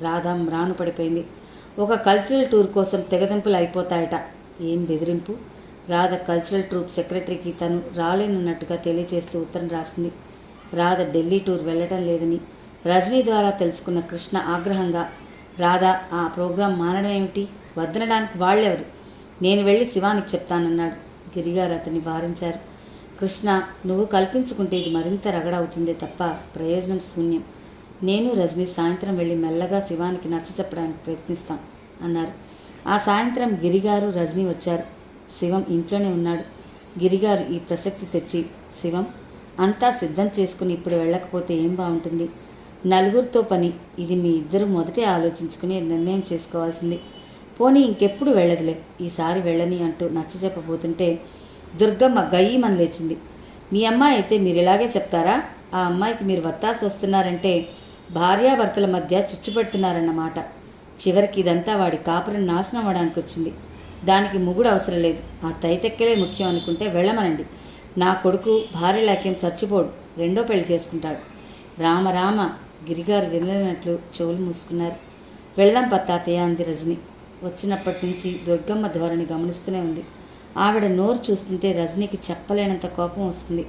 రాధ మ్రాను పడిపోయింది. ఒక కల్చరల్ టూర్ కోసం తెగదెంపులు అయిపోతాయట. ఏం బెదిరింపు? రాధ కల్చరల్ ట్రూప్ సెక్రటరీకి తను రాలేనన్నట్టుగా తెలియచేస్తూ ఉత్తరం రాసింది. రాధ ఢిల్లీ టూర్ వెళ్ళడం లేదని రజనీ ద్వారా తెలుసుకున్న కృష్ణ ఆగ్రహంగా, రాధ ఆ ప్రోగ్రాం మానడం ఏమిటి? వద్దనడానికి వాళ్ళెవరు? నేను వెళ్ళి శివానికి చెప్తానన్నాడు. గిరిగారు అతన్ని వారించారు. కృష్ణ, నువ్వు కల్పించుకుంటే ఇది మరింత రగడవుతుందే తప్ప ప్రయోజనం శూన్యం. నేను రజనీ సాయంత్రం వెళ్ళి మెల్లగా శివానికి నచ్చ చెప్పడానికి ప్రయత్నిస్తాం అన్నారు. ఆ సాయంత్రం గిరిగారు రజనీ వచ్చారు. శివం ఇంట్లోనే ఉన్నాడు. గిరిగారు ఈ ప్రసక్తి తెచ్చి, శివం, అంతా సిద్ధం చేసుకుని ఇప్పుడు వెళ్ళకపోతే ఏం బాగుంటుంది? నలుగురితో పని. ఇది మీ ఇద్దరు మొదటే ఆలోచించుకుని నిర్ణయం చేసుకోవాల్సింది. పోనీ ఇంకెప్పుడు వెళ్ళదులే, ఈసారి వెళ్ళని అంటూ నచ్చ చెప్పబోతుంటే దుర్గమ్మ గయ్యమని లేచింది. మీ అమ్మాయి అయితే మీరు ఇలాగే చెప్తారా? ఆ అమ్మాయికి మీరు వత్తాసి వస్తున్నారంటే భార్యాభర్తల మధ్య చిచ్చు పెడుతున్నారన్నమాట. చివరికి ఇదంతా వాడి కాపురం నాశనం అవ్వడానికి వచ్చింది. దానికి మొగుడు అవసరం లేదు. ఆ తైతెక్కలే ముఖ్యం అనుకుంటే వెళ్ళమనండి. నా కొడుకు భార్య లేకేం చచ్చిపోడు, రెండో పెళ్లి చేసుకుంటాడు. రామ రామ. గిరిగారు వినలేనట్లు చెవులు మూసుకున్నారు. వెళ్దాం పత్తాతయ్య అంది రజని. వచ్చినప్పటి నుంచి దుర్గమ్మ ధోరణి గమనిస్తూనే ఉంది. ఆవిడ నోరు చూస్తుంటే రజనీకి చెప్పలేనంత కోపం వస్తుంది.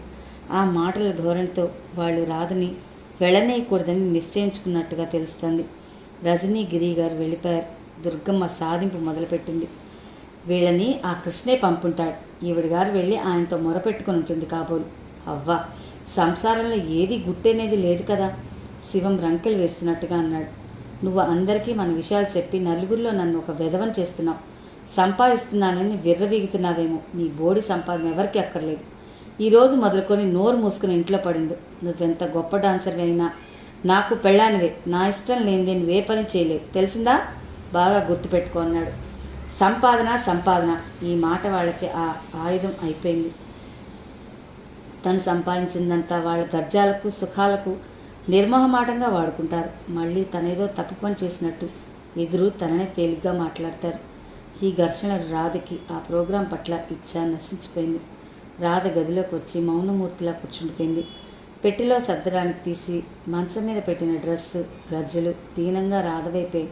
ఆ మాటల ధోరణితో వాళ్ళు రాధని వెళ్ళనేయకూడదని నిశ్చయించుకున్నట్టుగా తెలుస్తుంది. రజనీ గిరిగారు వెళ్ళిపోయారు. దుర్గమ్మ సాధింపు మొదలుపెట్టింది. వీళ్ళని ఆ కృష్ణే పంపుంటాడు. ఈవిడ గారు వెళ్ళి ఆయనతో మొరపెట్టుకుని ఉంటుంది కాబోలు. అవ్వా, సంసారంలో ఏది గుట్టనేది లేదు కదా. శివం రంకెలు వేస్తున్నట్టుగా అన్నాడు. నువ్వు అందరికీ మన విషయాలు చెప్పి నలుగురిలో నన్ను ఒక వెధవని చేస్తున్నావు. సంపాదిస్తున్నానని విర్రవీగుతున్నావేమో. నీ బోడి సంపాదన ఎవరికి అక్కర్లేదు. ఈరోజు మొదలుకొని నోరు మూసుకుని ఇంట్లో పడిండు. నువ్వెంత గొప్ప డాన్సర్వి అయినా నాకు పెళ్ళానివే. నా ఇష్టం లేనిదే నువ్వే పని చేయలేవు, తెలిసిందా? బాగా గుర్తుపెట్టుకో అన్నాడు. సంపాదన సంపాదన, ఈ మాట వాళ్ళకి ఆ ఆయుధం అయిపోయింది. తను సంపాదించిందంతా వాళ్ళ దర్జాలకు సుఖాలకు నిర్మోహమాటంగా వాడుకుంటారు. మళ్ళీ తనేదో తప్పు పని చేసినట్టు ఎదురు తననే తేలిగ్గా మాట్లాడతారు. ఈ ఘర్షణ రాధకి ఆ ప్రోగ్రాం పట్ల ఇచ్చ నశించిపోయింది. రాధ గదిలోకి వచ్చి మౌనమూర్తిలా కూర్చుండిపోయింది. పెట్టెలో సర్దడానికి తీసి మంచం మీద పెట్టిన డ్రెస్సు, గజ్జలు దీనంగా రాధ వైపే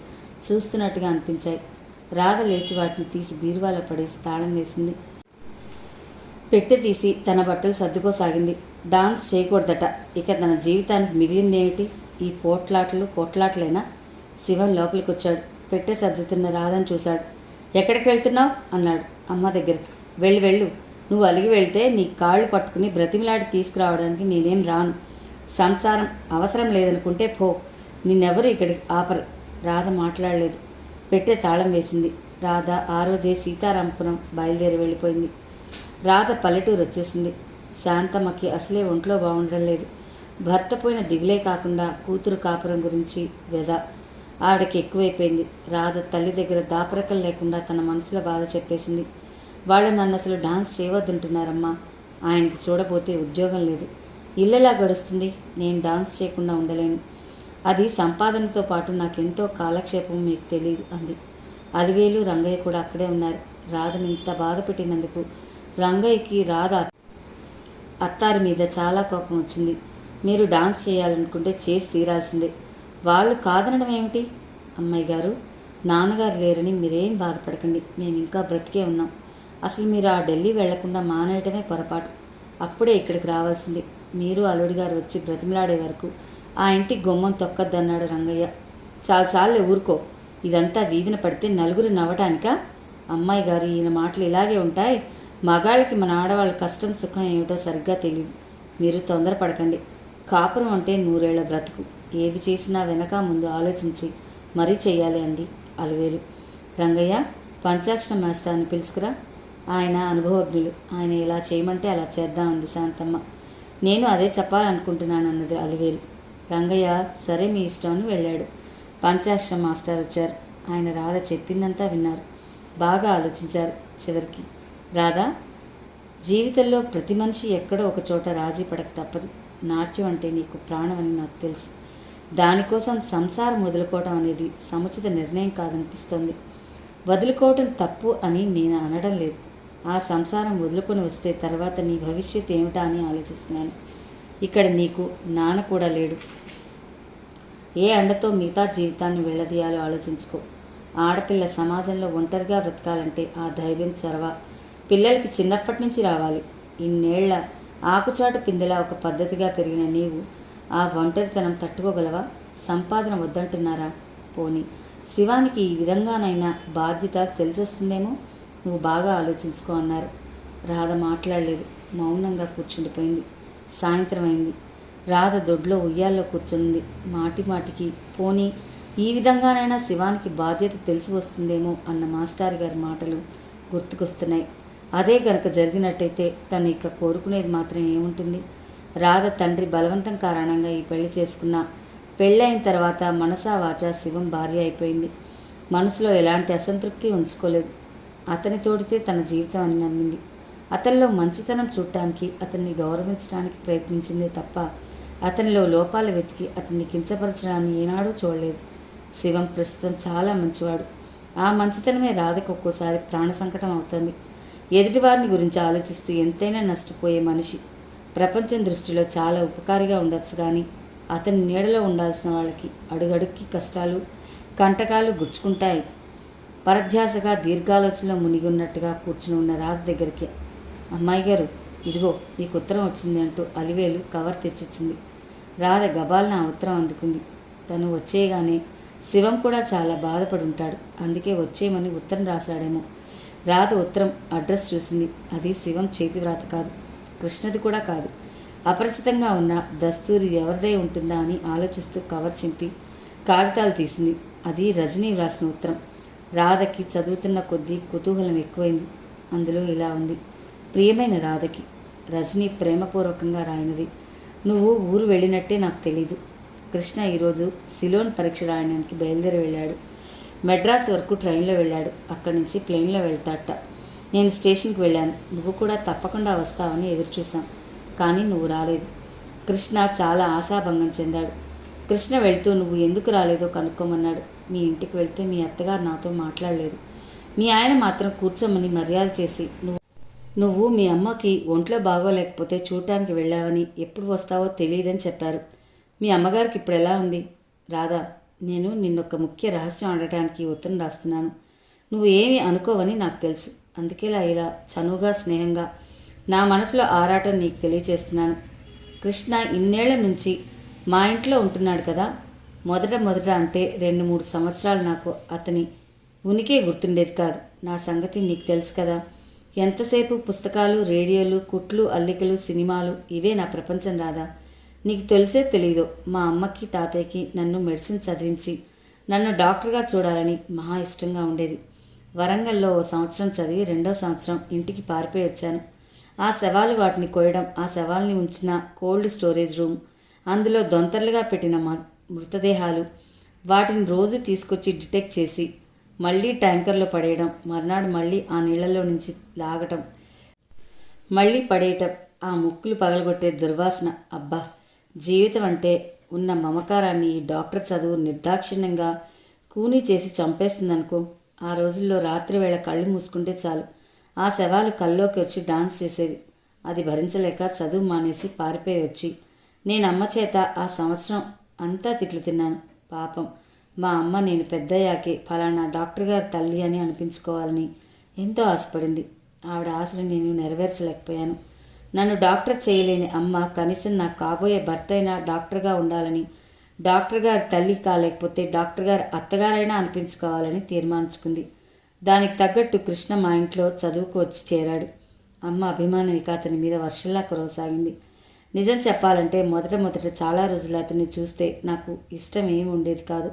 చూస్తున్నట్టుగా అనిపించాయి. రాధ లేచి వాటిని తీసి బీరువాలో పడేసి తాళం వేసింది. పెట్టె తీసి తన బట్టలు సర్దుకోసాగింది. డాన్స్ చేయకూడదట. ఇక తన జీవితానికి మిగిలిందేమిటి? ఈ పోట్లాటలు కోట్లాటలేనా? శివం లోపలికి వచ్చాడు. పెట్టె సర్దుతున్న రాధను చూశాడు. ఎక్కడికి వెళ్తున్నావు అన్నాడు. అమ్మ దగ్గరికి. వెళ్ళు వెళ్ళు. నువ్వు అలిగి వెళ్తే నీ కాళ్ళు పట్టుకుని బ్రతిమిలాడి తీసుకురావడానికి నేనేం రాను. సంసారం అవసరం లేదనుకుంటే పో. నిన్నెవరు ఇక్కడికి ఆపరు. రాధ మాట్లాడలేదు. పెట్టే తాళం వేసింది. రాధ ఆ రోజే సీతారాంపురం బయలుదేరి వెళ్ళిపోయింది. రాధ పల్లెటూరు వచ్చేసింది. శాంతమ్మకి అసలే ఒంట్లో బాగుండడం లేదు. భర్త పోయిన దిగులే కాకుండా కూతురు కాపురం గురించి వ్యధ ఆవిడకి ఎక్కువైపోయింది. రాధ తల్లి దగ్గర దాపరకం లేకుండా తన మనసులో బాధ చెప్పేసింది. వాళ్ళు నన్ను అసలు డాన్స్ చేయవద్దంటున్నారమ్మా. ఆయనకి చూడబోతే ఉద్యోగం లేదు. ఇల్లెలా గడుస్తుంది? నేను డాన్స్ చేయకుండా ఉండలేను. అది సంపాదనతో పాటు నాకెంతో కాలక్షేపం మీకు తెలియదు అంది. అలివేలు రంగయ్య కూడా అక్కడే ఉన్నారు. రాధని ఇంత బాధ పెట్టినందుకు రంగయ్యకి రాధ అత్తారి మీద చాలా కోపం వచ్చింది. మీరు డాన్స్ చేయాలనుకుంటే చేసి తీరాల్సిందే. వాళ్ళు కాదనడం ఏమిటి? అమ్మాయి గారు, నాన్నగారు లేరని మీరేం బాధపడకండి. మేము ఇంకా బ్రతికే ఉన్నాం. అసలు మీరు ఆ ఢిల్లీ వెళ్లకుండా మానేయటమే పొరపాటు. అప్పుడే ఇక్కడికి రావాల్సింది. మీరు అల్లుడి గారు వచ్చి బ్రతిమలాడే వరకు ఆ ఇంటి గుమ్మం తొక్కద్దన్నాడు రంగయ్య. చాలు ఊరుకో. ఇదంతా వీధిన పడితే నలుగురు నవ్వటానికా? అమ్మాయి గారు, ఈయన మాటలు ఇలాగే ఉంటాయి. మగాళ్ళకి మన ఆడవాళ్ళ కష్టం సుఖం ఏమిటో సరిగ్గా తెలియదు. మీరు తొందరపడకండి. కాపురం అంటే 100 ఏళ్ల బ్రతుకు. ఏది చేసినా వెనక ముందు ఆలోచించి మరీ చెయ్యాలి అంది అలివేలు. రంగయ్య, పంచాక్షర మాస్టర్ని పిలుచుకురా. ఆయన అనుభవజ్ఞులు. ఆయన ఇలా చేయమంటే అలా చేద్దామంది శాంతమ్మ. నేను అదే చెప్పాలనుకుంటున్నాను అన్నది అలివేలు. రంగయ్య సరే మీ ఇష్టం అని వెళ్ళాడు. పంచాక్షర మాస్టర్ వచ్చారు. ఆయన రాధ చెప్పిందంతా విన్నారు. బాగా ఆలోచించారు. చివరికి, రాధా, జీవితంలో ప్రతి మనిషి ఎక్కడో ఒక చోట రాజీ పడక తప్పదు. నాట్యం అంటే నీకు ప్రాణం అని నాకు తెలుసు. దానికోసం సంసారం వదులుకోవటం అనేది సముచిత నిర్ణయం కాదనిపిస్తోంది. వదులుకోవటం తప్పు అని నేను అనడం లేదు. ఆ సంసారం వదులుకొని వస్తే తర్వాత నీ భవిష్యత్ ఏమిటా అని ఆలోచిస్తున్నాను. ఇక్కడ నీకు నాన్న కూడా లేడు. ఏ అండతో మిగతా జీవితాన్ని వెళ్ళదీయాలో ఆలోచించుకో. ఆడపిల్ల సమాజంలో ఒంటరిగా బ్రతకాలంటే ఆ ధైర్యం, చొరవ పిల్లలకి చిన్నప్పటి నుంచి రావాలి. ఇన్నేళ్ల ఆకుచాటు పిందెలా ఒక పద్ధతిగా పెరిగిన నీవు ఆ ఒంటరితనం తట్టుకోగలవా? సంపాదన వద్దంటున్నారా? పోనీ శివానికి ఈ విధంగానైనా బాధ్యత తెలిసొస్తుందేమో. నువ్వు బాగా ఆలోచించుకో అన్నారు. రాధ మాట్లాడలేదు. మౌనంగా కూర్చుండిపోయింది. సాయంత్రం అయింది. రాధ దొడ్లో ఉయ్యాల్లో కూర్చుంది. మాటికి పోనీ ఈ విధంగానైనా శివానికి బాధ్యత తెలిసి వస్తుందేమో అన్న మాస్టర్ గారి మాటలు గుర్తుకొస్తున్నాయి. అదే గనక జరిగినట్టయితే తను ఇక కోరుకునేది మాత్రం ఏముంటుంది? రాధ తండ్రి బలవంతం కారణంగా ఈ పెళ్లి చేసుకున్న పెళ్ళైన తర్వాత మనసా వాచా శివం భార్య అయిపోయింది. మనసులో ఎలాంటి అసంతృప్తి ఉంచుకోలేదు. అతని తోడితే తన జీవితం అని నమ్మింది. అతనిలో మంచితనం చూడటానికి, అతన్ని గౌరవించడానికి ప్రయత్నించిందే తప్ప అతనిలో లోపాలు వెతికి అతన్ని కించపరచడాన్ని ఏనాడూ చూడలేదు. శివం ప్రస్తుతం చాలా మంచివాడు. ఆ మంచితనమే రాధకు ఒక్కోసారి ప్రాణ సంకటం అవుతుంది. ఎదుటివారిని గురించి ఆలోచిస్తూ ఎంతైనా నష్టపోయే మనిషి ప్రపంచం దృష్టిలో చాలా ఉపకారిగా ఉండొచ్చు, కానీ అతని నీడలో ఉండాల్సిన వాళ్ళకి అడుగడుక్కి కష్టాలు, కంటకాలు గుచ్చుకుంటాయి. పరధ్యాసగా దీర్ఘాలోచనలో మునిగి ఉన్నట్టుగా కూర్చుని ఉన్న రాధ దగ్గరికి, అమ్మాయి గారు, ఇదిగో నీకు ఉత్తరం వచ్చింది అంటూ అలివేలు కవర్ తెచ్చిచ్చింది. రాధ గబాల్న ఆ ఉత్తరం అందుకుంది. తను వచ్చేయగానే శివం కూడా చాలా బాధపడి ఉంటాడు. అందుకే వచ్చేయమని ఉత్తరం రాశాడేమో. రాధ ఉత్తరం అడ్రస్ చూసింది. అది శివం చేతి వ్రాత కాదు, కృష్ణది కూడా కాదు. అపరిచితంగా ఉన్న దస్తూరి ఎవరిదై ఉంటుందా అని ఆలోచిస్తూ కవర్ చింపి కాగితాలు తీసింది. అది రజనీ వ్రాసిన ఉత్తరం. రాధకి చదువుతున్న కొద్దీ కుతూహలం ఎక్కువైంది. అందులో ఇలా ఉంది: ప్రియమైన రాధకి, రజనీ ప్రేమపూర్వకంగా రాయినది. నువ్వు ఊరు వెళ్ళినట్టే నాకు తెలీదు. కృష్ణ ఈరోజు సిలోన్ పరీక్ష రాయడానికి బయలుదేరి వెళ్ళాడు. మెడ్రాస్ వరకు ట్రైన్లో వెళ్ళాడు. అక్కడి నుంచి ప్లేన్లో వెళ్తాట. నేను స్టేషన్కి వెళ్ళాను. నువ్వు కూడా తప్పకుండా వస్తావని ఎదురుచూశాం, కానీ నువ్వు రాలేదు. కృష్ణ చాలా ఆశాభంగం చెందాడు. కృష్ణ వెళ్తూ నువ్వు ఎందుకు రాలేదో కనుక్కోమన్నాడు. మీ ఇంటికి వెళ్తే మీ అత్తగారు నాతో మాట్లాడలేదు. మీ ఆయన మాత్రం కూర్చోమని మర్యాద చేసి నువ్వు మీ అమ్మకి ఒంట్లో బాగోలేకపోతే చూడటానికి వెళ్ళావని, ఎప్పుడు వస్తావో తెలియదని చెప్పారు. మీ అమ్మగారికి ఇప్పుడు ఎలా ఉంది? రాధా, నేను నిన్నొక ముఖ్య రహస్యం అడగడానికి ఉత్తరం రాస్తున్నాను. నువ్వు ఏమీ అనుకోవని నాకు తెలుసు. అందుకేలా ఇలా చనువుగా, స్నేహంగా నా మనసులో ఆరాటం నీకు తెలియచేస్తున్నాను. కృష్ణ ఇన్నేళ్ల నుంచి మా ఇంట్లో ఉంటున్నాడు కదా. మొదట అంటే 2-3 సంవత్సరాలు నాకు అతని ఉనికే గుర్తుండేది కాదు. నా సంగతి నీకు తెలుసు కదా. ఎంతసేపు పుస్తకాలు, రేడియోలు, కుట్లు, అల్లికలు, సినిమాలు ఇవే నా ప్రపంచం రాదా? నీకు తెలిసే తెలీదో మా అమ్మకి తాతయ్యకి నన్ను మెడిసిన్ చదివించి నన్ను డాక్టర్గా చూడాలని మహా ఇష్టంగా ఉండేది. వరంగల్లో ఓ సంవత్సరం చదివి 2వ సంవత్సరం ఇంటికి పారిపోయి వచ్చాను. ఆ శవాలు వాటిని కోయడం, ఆ శవాల్ని ఉంచిన కోల్డ్ స్టోరేజ్ రూమ్, అందులో దొంతర్లుగా పెట్టిన మృతదేహాలు, వాటిని రోజు తీసుకొచ్చి డిటెక్ట్ చేసి మళ్ళీ ట్యాంకర్లో పడేయడం, మర్నాడు మళ్ళీ ఆ నీళ్లలో నుంచి లాగటం, మళ్ళీ పడేయటం, ఆ ముక్కులు పగలగొట్టే దుర్వాసన. అబ్బా, జీవితం అంటే ఉన్న మమకారాన్ని ఈ డాక్టర్ చదువు నిర్దాక్షిణ్యంగా కూనీ చేసి చంపేస్తుందనుకో. ఆ రోజుల్లో రాత్రి వేళ కళ్ళు మూసుకుంటే చాలు ఆ శవాలు కల్లోకి వచ్చి డాన్స్ చేసేవి. అది భరించలేక చదువు మానేసి పారిపోయి వచ్చి నేను అమ్మ చేత ఆ సంవత్సరం అంతా తిట్లు తిన్నాను. పాపం మా అమ్మ నేను పెద్దయ్యాకే ఫలానా డాక్టర్ గారి తల్లి అని అనిపించుకోవాలని ఎంతో ఆశపడింది. ఆవిడ ఆశని నేను నెరవేర్చలేకపోయాను. నన్ను డాక్టర్ చేయలేని అమ్మ కనీసం నాకు కాబోయే భర్త అయినా డాక్టర్గా ఉండాలని, డాక్టర్ గారి తల్లి కాలేకపోతే డాక్టర్ గారి అత్తగారైనా అనిపించుకోవాలని తీర్మానించుకుంది. దానికి తగ్గట్టు కృష్ణ మా ఇంట్లో చదువుకు వచ్చి చేరాడు. అమ్మ అభిమానం ఇక అతని మీద వర్షంలా కురవసాగింది. నిజం చెప్పాలంటే మొదట చాలా రోజులు అతన్ని చూస్తే నాకు ఇష్టం ఏమి ఉండేది కాదు.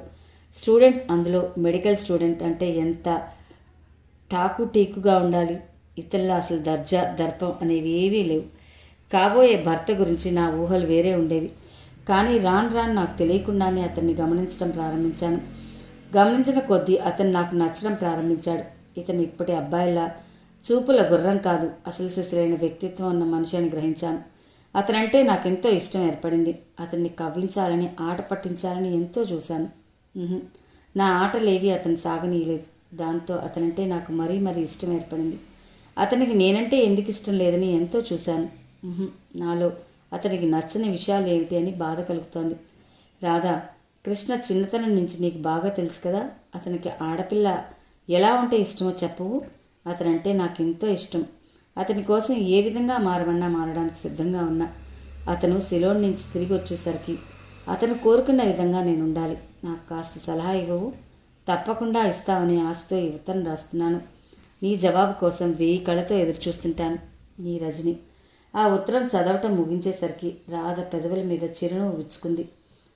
స్టూడెంట్, అందులో మెడికల్ స్టూడెంట్ అంటే ఎంత టాకు టీకుగా ఉండాలి. ఇతనిలో అసలు దర్జా దర్పం అనేవి ఏవీ లేవు. కాబోయే భర్త గురించి నా ఊహలు వేరే ఉండేవి. కానీ రాను నాకు తెలియకుండానే అతన్ని గమనించడం ప్రారంభించాను. గమనించిన కొద్దీ అతను నాకు నచ్చడం ప్రారంభించాడు. ఇతను ఇప్పటి అబ్బాయిలా చూపుల గుర్రం కాదు, అసలు సిసలైన వ్యక్తిత్వం ఉన్న మనిషి అని గ్రహించాను. అతనంటే నాకెంతో ఇష్టం ఏర్పడింది. అతన్ని కవ్వించాలని, ఆట పట్టించాలని ఎంతో చూశాను. నా ఆటలేవి అతను సాగనీయలేదు. దాంతో అతనంటే నాకు మరీ ఇష్టం ఏర్పడింది. అతనికి నేనంటే ఎందుకు ఇష్టం లేదని ఎంతో చూశాను. నాలో అతనికి నచ్చని విషయాలు ఏమిటి అని బాధ కలుగుతోంది. రాధా, కృష్ణ చిన్నతనం నుంచి నీకు బాగా తెలుసు కదా. అతనికి ఆడపిల్ల ఎలా ఉంటే ఇష్టమో చెప్పవు. అతనంటే నాకు ఎంతో ఇష్టం. అతని కోసం ఏ విధంగా మారమన్నా మారడానికి సిద్ధంగా ఉన్నా. అతను సిలోన్ నుంచి తిరిగి వచ్చేసరికి అతను కోరుకున్న విధంగా నేను ఉండాలి. నాకు కాస్త సలహా ఇవ్వవు? తప్పకుండా ఇస్తావని ఆశతో ఈ ఉత్తరం రాస్తున్నాను. నీ జవాబు కోసం 1000 కళ్ళతో ఎదురు చూస్తుంటాను. నీ రజని. ఆ ఉత్తరం చదవటం ముగించేసరికి రాధ పెదవుల మీద చిరునవ్వు విచ్చుకుంది.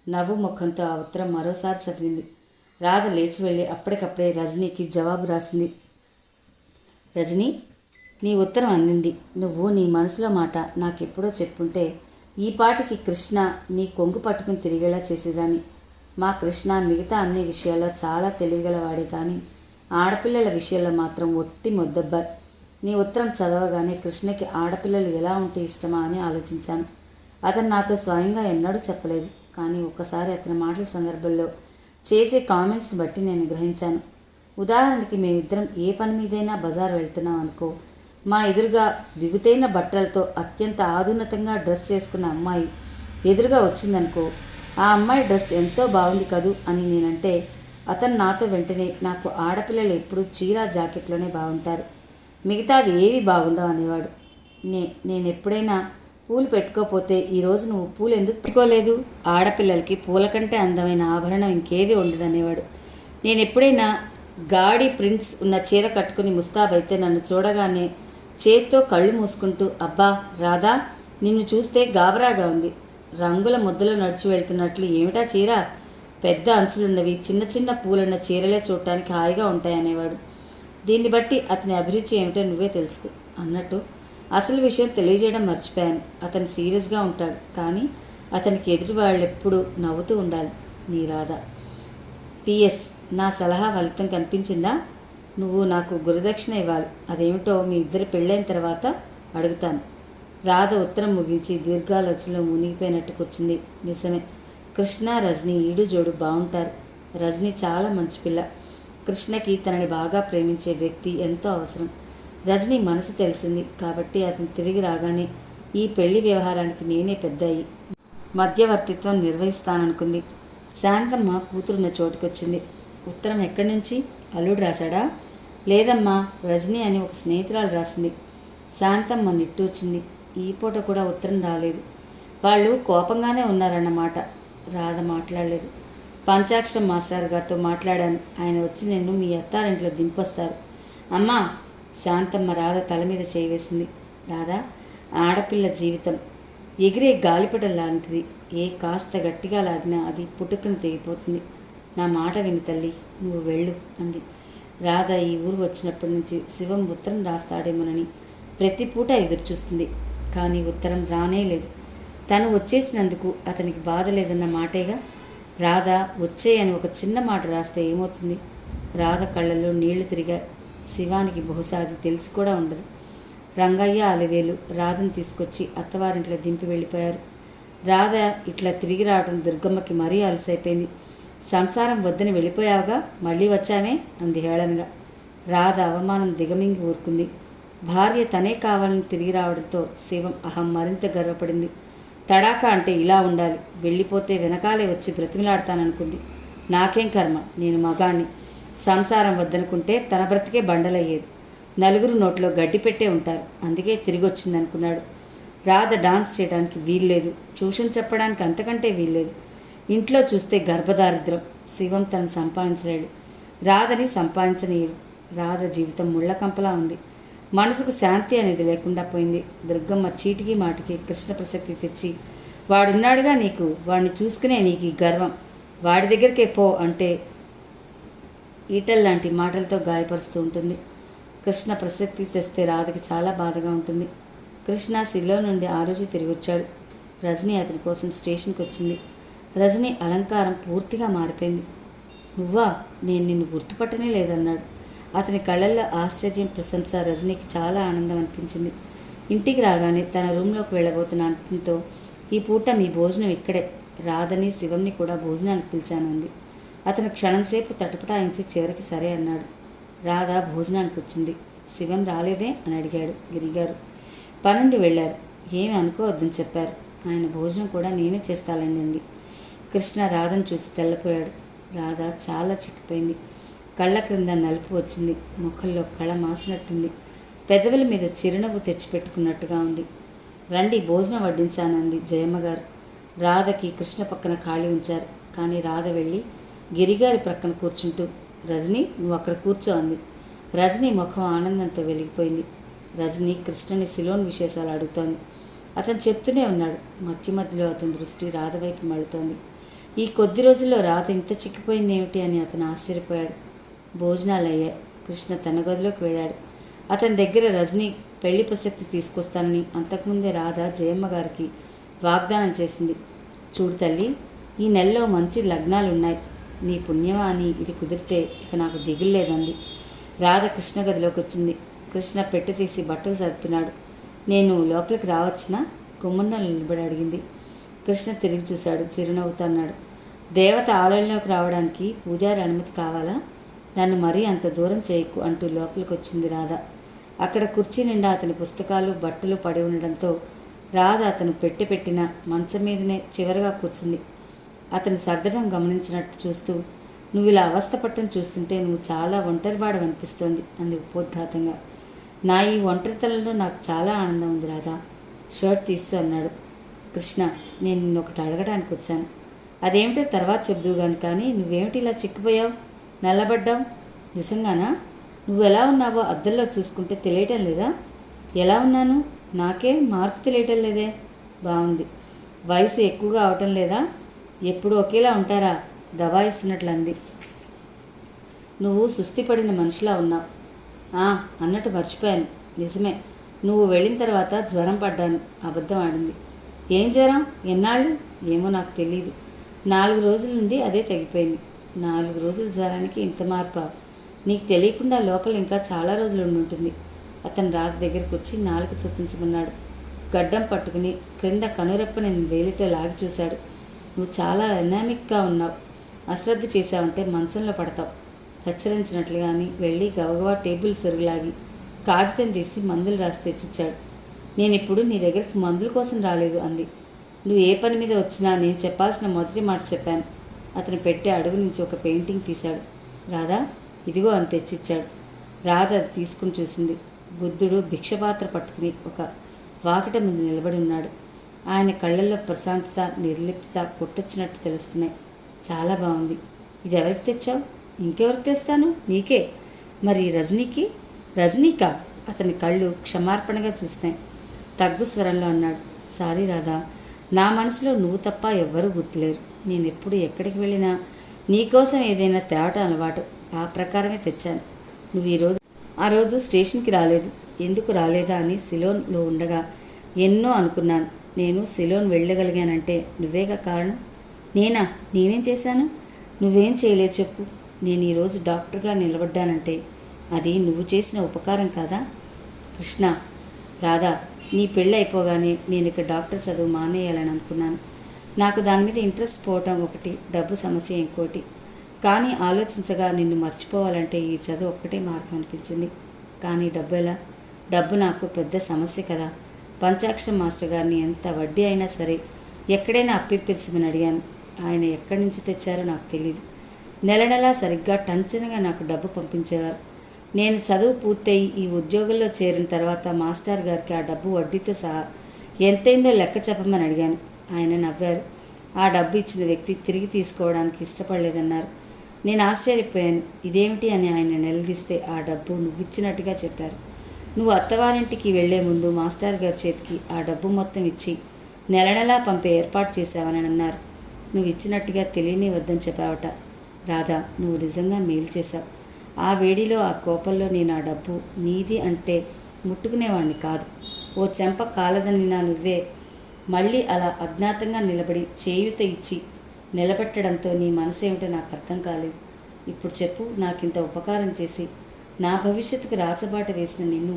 నవ్వు ముఖంతో ఆ ఉత్తరం మరోసారి చదివింది. రాధ లేచి వెళ్ళి అప్పటికప్పుడే రజనీకి జవాబు రాసింది. రజనీ, నీ ఉత్తరం అందింది. నువ్వు నీ మనసులో మాట నాకెప్పుడో చెప్పుంటే ఈ పాటికి కృష్ణ నీ కొంగు పట్టుకుని తిరిగేలా చేసేదాన్ని. మా కృష్ణ మిగతా అన్ని విషయాల్లో చాలా తెలివిగలవాడే, కానీ ఆడపిల్లల విషయంలో మాత్రం ఒట్టి మొద్దబ్బాయి. నీ ఉత్తరం చదవగానే కృష్ణకి ఆడపిల్లలు ఎలా ఉంటే ఇష్టమా అని ఆలోచించాను. అతను నాతో స్వయంగా ఎన్నడూ చెప్పలేదు, కానీ ఒక్కసారి అతని మాటల సందర్భంలో చేసే కామెంట్స్ని బట్టి నేను గ్రహించాను. ఉదాహరణకి మేమిద్దరం ఏ పని మీదైనా బజార్ వెళ్తున్నాం అనుకో, మా ఎదురుగా బిగుతైన బట్టలతో అత్యంత ఆధునితంగా డ్రెస్ చేసుకున్న అమ్మాయి ఎదురుగా వచ్చిందనుకో, ఆ అమ్మాయి డ్రెస్ ఎంతో బాగుంది కదూ అని నేనంటే అతను నాతో వెంటనే నాకు ఆడపిల్లలు ఎప్పుడూ చీర జాకెట్లోనే బాగుంటారు, మిగతావి ఏవి బాగుండవు అనేవాడు. నేను ఎప్పుడైనా పూలు పెట్టుకోపోతే ఈరోజు నువ్వు పూలు ఎందుకు పెట్టుకోలేదు, ఆడపిల్లలకి పూల కంటే అందమైన ఆభరణం ఇంకేది ఉండదనేవాడు. నేను ఎప్పుడైనా గాడి ప్రింట్స్ ఉన్న చీర కట్టుకుని ముస్తాబైతే నన్ను చూడగానే చేత్తో కళ్ళు మూసుకుంటూ, అబ్బా రాధా, నిన్ను చూస్తే గాబరాగా ఉంది, రంగుల ముద్దలో నడిచి వెళ్తున్నట్లు ఏమిటా చీర, పెద్ద అంచులున్నవి చిన్న చిన్న పూలున్న చీరలే చూడటానికి హాయిగా ఉంటాయనేవాడు. దీన్ని బట్టి అతని అభిరుచి ఏమిటో నువ్వే తెలుసుకో అన్నట్టు అసలు విషయం తెలియజేయడం మర్చిపోయాను. అతను సీరియస్గా ఉంటాడు, కానీ అతనికి ఎదురు వాళ్ళెప్పుడు నవ్వుతూ ఉండాలి. నీ రాధ. PS, నా సలహా ఫలితం కనిపించిందా? నువ్వు నాకు గురుదక్షిణ ఇవ్వాలి. అదేమిటో మీ ఇద్దరు పెళ్ళైన తర్వాత అడుగుతాను. రాధ ఉత్తరం ముగించి దీర్ఘాలోచనలో మునిగిపోయినట్టు కూర్చుంది. నిజమే, కృష్ణ రజని ఈడు జోడు బాగుంటారు. రజని చాలా మంచి పిల్ల. కృష్ణకి తనని బాగా ప్రేమించే వ్యక్తి ఎంతో అవసరం. రజని మనసు తెలిసింది కాబట్టి అతను తిరిగి రాగానే ఈ పెళ్లి వ్యవహారానికి నేనే పెద్దయి మధ్యవర్తిత్వం నిర్వహిస్తాననుకుంది. శాంతమ్మ కూతురున్న చోటుకొచ్చింది. ఉత్తరం ఎక్కడి నుంచి? అల్లుడు రాశాడా? లేదమ్మా, రజని అని ఒక స్నేహితురాలు రాసింది. శాంతమ్మ నిట్టూర్చింది. ఈ పూట కూడా ఉత్తరం రాలేదు. వాళ్ళు కోపంగానే ఉన్నారన్నమాట. రాధ మాట్లాడలేదు. పంచాక్షరం మాస్టర్ గారితో మాట్లాడాను. ఆయన వచ్చి నిన్ను మీ అత్తారింట్లో దింపొస్తారు. అమ్మా, శాంతమ్మ రాధ తల మీద చేయి వేసింది. రాధా, ఆడపిల్ల జీవితం ఎగిరే గాలిపటం లాంటిది. ఏ కాస్త గట్టిగా లాగినా అది పుట్టుకుని తెగిపోతుంది. నా మాట విని తల్లి, నువ్వు వెళ్ళు అంది. రాధ ఈ ఊరు వచ్చినప్పటి నుంచి శివం ఉత్తరం రాస్తాడేమోనని ప్రతి పూట ఎదురు చూస్తుంది. కానీ ఉత్తరం రానే లేదు. తను వచ్చేసినందుకు అతనికి బాధ లేదన్న మాటేగా. రాధ వచ్చేయని ఒక చిన్న మాట రాస్తే ఏమవుతుంది? రాధ కళ్ళల్లో నీళ్లు తిరిగా. శివానికి బహుశా అది తెలిసి కూడా ఉండదు. రంగయ్య, అలివేలు రాధను తీసుకొచ్చి అత్తవారింట్లో దింపి వెళ్ళిపోయారు. రాధ ఇట్లా తిరిగి రావడం దుర్గమ్మకి మరీ అలసైపోయింది. సంసారం వద్దని వెళ్ళిపోయావుగా, మళ్ళీ వచ్చామే అంది హేళనగా. రాధ అవమానం దిగమింగి ఊరుకుంది. భార్య తనే కావాలని తిరిగి రావడంతో శివం అహం మరింత గర్వపడింది. తడాకా అంటే ఇలా ఉండాలి, వెళ్ళిపోతే వెనకాలే వచ్చి బ్రతిమిలాడతాననుకుంది. నాకేం కర్మ, నేను మగాణ్ణి. సంసారం వద్దనుకుంటే తన బ్రతికే బండలయ్యేది. నలుగురు నోట్లో గడ్డి పెట్టే ఉంటారు, అందుకే తిరిగి వచ్చిందనుకున్నాడు. రాధ డాన్స్ చేయడానికి వీల్లేదు, ట్యూషన్ చెప్పడానికి అంతకంటే వీల్లేదు. ఇంట్లో చూస్తే గర్భదారిద్రం. శివం తను సంపాదించలేడు, రాధని సంపాదించనీయుడు. రాధ జీవితం ముళ్ళకంపలా ఉంది. మనసుకు శాంతి అనేది లేకుండా పోయింది. దుర్గమ్మ చీటికి మాటికి కృష్ణ ప్రసక్తి తెచ్చి, వాడున్నాడుగా నీకు, వాడిని చూసుకునే నీకు గర్వం, వాడి దగ్గరికే పో అంటే ఈటల్లాంటి మాటలతో గాయపరుస్తూ ఉంటుంది. కృష్ణ ప్రసక్తి తెస్తే రాధకి చాలా బాధగా ఉంటుంది. కృష్ణ సిల్లో నుండి ఆ రోజు తిరిగి వచ్చాడు. రజనీ అతని కోసం స్టేషన్కి వచ్చింది. రజనీ అలంకారం పూర్తిగా మారిపోయింది. నువ్వా, నేను నిన్ను గుర్తుపట్టనే లేదన్నాడు. అతని కళ్ళల్లో ఆశ్చర్యం, ప్రశంస. రజనీకి చాలా ఆనందం అనిపించింది. ఇంటికి రాగానే తన రూమ్లోకి వెళ్ళబోతున్న అంతంతో, ఈ పూట మీ భోజనం ఇక్కడే, రాధని శివంని కూడా భోజనానికి పిలిచాను అంది. అతను క్షణంసేపు తటపటాయించి చివరికి సరే అన్నాడు. రాధ భోజనానికి వచ్చింది. శివం రాలేదే అని అడిగాడు గిరిగారు. పనుండి వెళ్ళారు, ఏమి అనుకోవద్దని చెప్పారు. ఆయన భోజనం కూడా నేనే చేస్తానండి అంది. కృష్ణ రాధను చూసి తెల్లపోయాడు. రాధ చాలా చిక్కిపోయింది. కళ్ళ క్రింద నలుపు వచ్చింది. ముఖంలో కళ మాసినట్టుంది. పెదవుల మీద చిరునవ్వు తెచ్చిపెట్టుకున్నట్టుగా ఉంది. రండి, భోజనం వడ్డించాను అంది జయమ్మగారు. రాధకి కృష్ణ పక్కన ఖాళీ ఉంచారు. కానీ రాధ వెళ్ళి గిరిగారి ప్రక్కన కూర్చుంటూ, రజనీ నువ్వు అక్కడ కూర్చో అంది. రజనీ ముఖం ఆనందంతో వెలిగిపోయింది. రజనీ కృష్ణని సిలోన్ విశేషాలు అడుగుతోంది. అతను చెప్తూనే ఉన్నాడు. మధ్య మధ్యలో అతని దృష్టి రాధ వైపు మళ్ళుతోంది. ఈ కొద్ది రోజుల్లో రాధ ఇంత చిక్కిపోయింది ఏమిటి అని అతను ఆశ్చర్యపోయాడు. భోజనాలు అయ్యాయి. కృష్ణ తన గదిలోకి వెళ్ళాడు. అతని దగ్గర రజనీ పెళ్లి ప్రసక్తి తీసుకొస్తానని అంతకుముందే రాధ జయమ్మ గారికి వాగ్దానం చేసింది. చూడు తల్లి, ఈ నెలలో మంచి లగ్నాలున్నాయి, నీ పుణ్యమా అని ఇది కుదిరితే ఇక నాకు దిగుల్లేదంది. రాధ కృష్ణ గదిలోకి వచ్చింది. కృష్ణ పెట్టె తీసి బట్టలు సర్దుతున్నాడు. నేను లోపలికి రావచ్చునా, గుమ్మంలో నిలబడి అడిగింది. కృష్ణ తిరిగి చూశాడు, చిరునవ్వుతో అన్నాడు. దేవత ఆలయంలోకి రావడానికి పూజారి అనుమతి కావాలా? నన్ను మరీ అంత దూరం చేయకు అంటూ లోపలికి వచ్చింది రాధ. అక్కడ కుర్చీ నిండా అతని పుస్తకాలు, బట్టలు పడి ఉండడంతో రాధ అతను పెట్టిన మంచం మీదనే చివరగా కూర్చుంది. అతను సర్దడం గమనించినట్టు చూస్తూ, నువ్వు ఇలా అవస్థపట్టం చూస్తుంటే నువ్వు చాలా ఒంటరివాడవనిపిస్తోంది అంది ఉపోద్ఘాతంగా. నా ఈ ఒంటరితనంలో నాకు చాలా ఆనందం ఉంది రాధా, షర్ట్ తీస్తూ అన్నాడు. కృష్ణ, నేను నిన్నొకటి అడగడానికి వచ్చాను. అదేమిటో తర్వాత చెబుదువుగాను, కానీ నువ్వేమిటి ఇలా చిక్కిపోయావు, నల్లబడ్డావు? నిజంగానా? నువ్వు ఎలా ఉన్నావో అద్దంలో చూసుకుంటే తెలియటం లేదా? ఎలా ఉన్నాను? నాకే మార్పు తెలియటం లేదే. బాగుంది. వయసు ఎక్కువగా అవటం లేదా? ఎప్పుడు ఒకేలా ఉంటారా? దబాయిస్తున్నట్లు అంది. నువ్వు సుస్థిపడిన మనిషిలా ఉన్నావు. అన్నట్టు మర్చిపోయాను, నిజమే, నువ్వు వెళ్ళిన తర్వాత జ్వరం పడ్డాను. అబద్ధం ఆడింది. ఏం జ్వరం? ఎన్నాళ్ళు? ఏమో నాకు తెలియదు. 4 రోజుల నుండి అదే తగ్గిపోయింది. 4 రోజుల జ్వరానికి ఇంత మార్పా? నీకు తెలియకుండా లోపల ఇంకా చాలా రోజులు ఉండుంటుంది. అతను రాధ దగ్గరికి వచ్చి నాలుక చూపించమన్నాడు. గడ్డం పట్టుకుని క్రింద కనురెప్పని వేలితో లాగి చూశాడు. నువ్వు చాలా ఎనామిక్గా ఉన్నావు. అశ్రద్ధ చేశావంటే మంచంలో పడతావు. హెచ్చరించినట్లుగాని వెళ్ళి గవగవా టేబుల్ సొరుగులాగి కాగితం తీసి మందులు రాసి తెచ్చిచ్చాడు. నేనిప్పుడు నీ దగ్గరికి మందుల కోసం రాలేదు అంది. నువ్వు ఏ పని మీద వచ్చినా నేను చెప్పాల్సిన మొదటి మాట చెప్పాను. అతను పెట్టే అడుగు నుంచి ఒక పెయింటింగ్ తీశాడు. రాధా, ఇదిగో అని తెచ్చిచ్చాడు. రాధ అది తీసుకుని చూసింది. బుద్ధుడు భిక్షపాత్ర పట్టుకుని ఒక వాకిట ముందు నిలబడి ఉన్నాడు. ఆయన కళ్ళల్లో ప్రశాంతత, నిర్లిప్తత కొట్టొచ్చినట్టు తెలుస్తున్నాయి. చాలా బాగుంది. ఇది ఎవరికి తెచ్చావు? ఇంకెవరికి తెస్తాను? నీకే. మరి రజనీకి? రజనీకా? అతని కళ్ళు క్షమార్పణగా చూసినాయి. తగ్గు స్వరంలో అన్నాడు, సారీ రాధా, నా మనసులో నువ్వు తప్ప ఎవ్వరూ గుర్తులేరు. నేను ఎప్పుడు ఎక్కడికి వెళ్ళినా నీకోసం ఏదైనా తేవటం అలవాటు. ఆ ప్రకారమే తెచ్చాను. నువ్వు ఆ రోజు స్టేషన్కి రాలేదు. ఎందుకు రాలేదా అని సిలోన్లో ఉండగా ఎన్నో అనుకున్నాను. నేను సిలోన్ వెళ్ళగలిగానంటే నువ్వేగా కారణం. నేనేం చేశాను? నువ్వేం చేయలేదు చెప్పు. నేను ఈరోజు డాక్టర్గా నిలబడ్డానంటే అది నువ్వు చేసిన ఉపకారం కాదా? కృష్ణ, రాధా, నీ పెళ్ళి అయిపోగానే నేను ఇక్కడ డాక్టర్ చదువు మానేయాలని అనుకున్నాను. నాకు దాని మీద ఇంట్రెస్ట్ పోవటం ఒకటి, డబ్బు సమస్య ఇంకోటి. కానీ ఆలోచించగా నిన్ను మర్చిపోవాలంటే ఈ చదువు ఒక్కటే మార్గం అనిపించింది. కానీ డబ్బు ఎలా? డబ్బు నాకు పెద్ద సమస్య కదా. పంచాక్షరం మాస్టర్ గారిని ఎంత వడ్డీ అయినా సరే ఎక్కడైనా అప్పిప్పించమని అడిగాను. ఆయన ఎక్కడి నుంచి తెచ్చారో నాకు తెలియదు. నెల నెలా సరిగ్గా టంచనగా నాకు డబ్బు పంపించేవారు. నేను చదువు పూర్తయి ఈ ఉద్యోగంలో చేరిన తర్వాత మాస్టర్ గారికి ఆ డబ్బు వడ్డీతో సహా ఎంతైందో లెక్క చెప్పమని అడిగాను. ఆయన నవ్వారు. ఆ డబ్బు ఇచ్చిన వ్యక్తి తిరిగి తీసుకోవడానికి ఇష్టపడలేదన్నారు. నేను ఆశ్చర్యపోయాను. ఇదేమిటి అని ఆయన నిలదీస్తే ఆ డబ్బు నువ్వు ఇచ్చినట్టుగా చెప్పారు. నువ్వు అత్తవారింటికి వెళ్లే ముందు మాస్టర్ గారి చేతికి ఆ డబ్బు మొత్తం ఇచ్చి నెల నెలా పంపే ఏర్పాటు చేశావని అన్నారు. నువ్వు ఇచ్చినట్టుగా తెలియని వద్దని చెప్పావట. రాధా, నువ్వు నిజంగా మేలు చేశావు. ఆ వేడిలో, ఆ కోపంలో నేను ఆ డబ్బు నీది అంటే ముట్టుకునేవాడిని కాదు. ఓ చెంప కాలదని నువ్వే మళ్ళీ అలా అజ్ఞాతంగా నిలబడి చేయూత ఇచ్చి నిలబెట్టడంతో నీ మనసు ఏమిటో నాకు అర్థం కాలేదు. ఇప్పుడు చెప్పు, నాకింత ఉపకారం చేసి నా భవిష్యత్తుకు రాచబాట వేసిన నిన్ను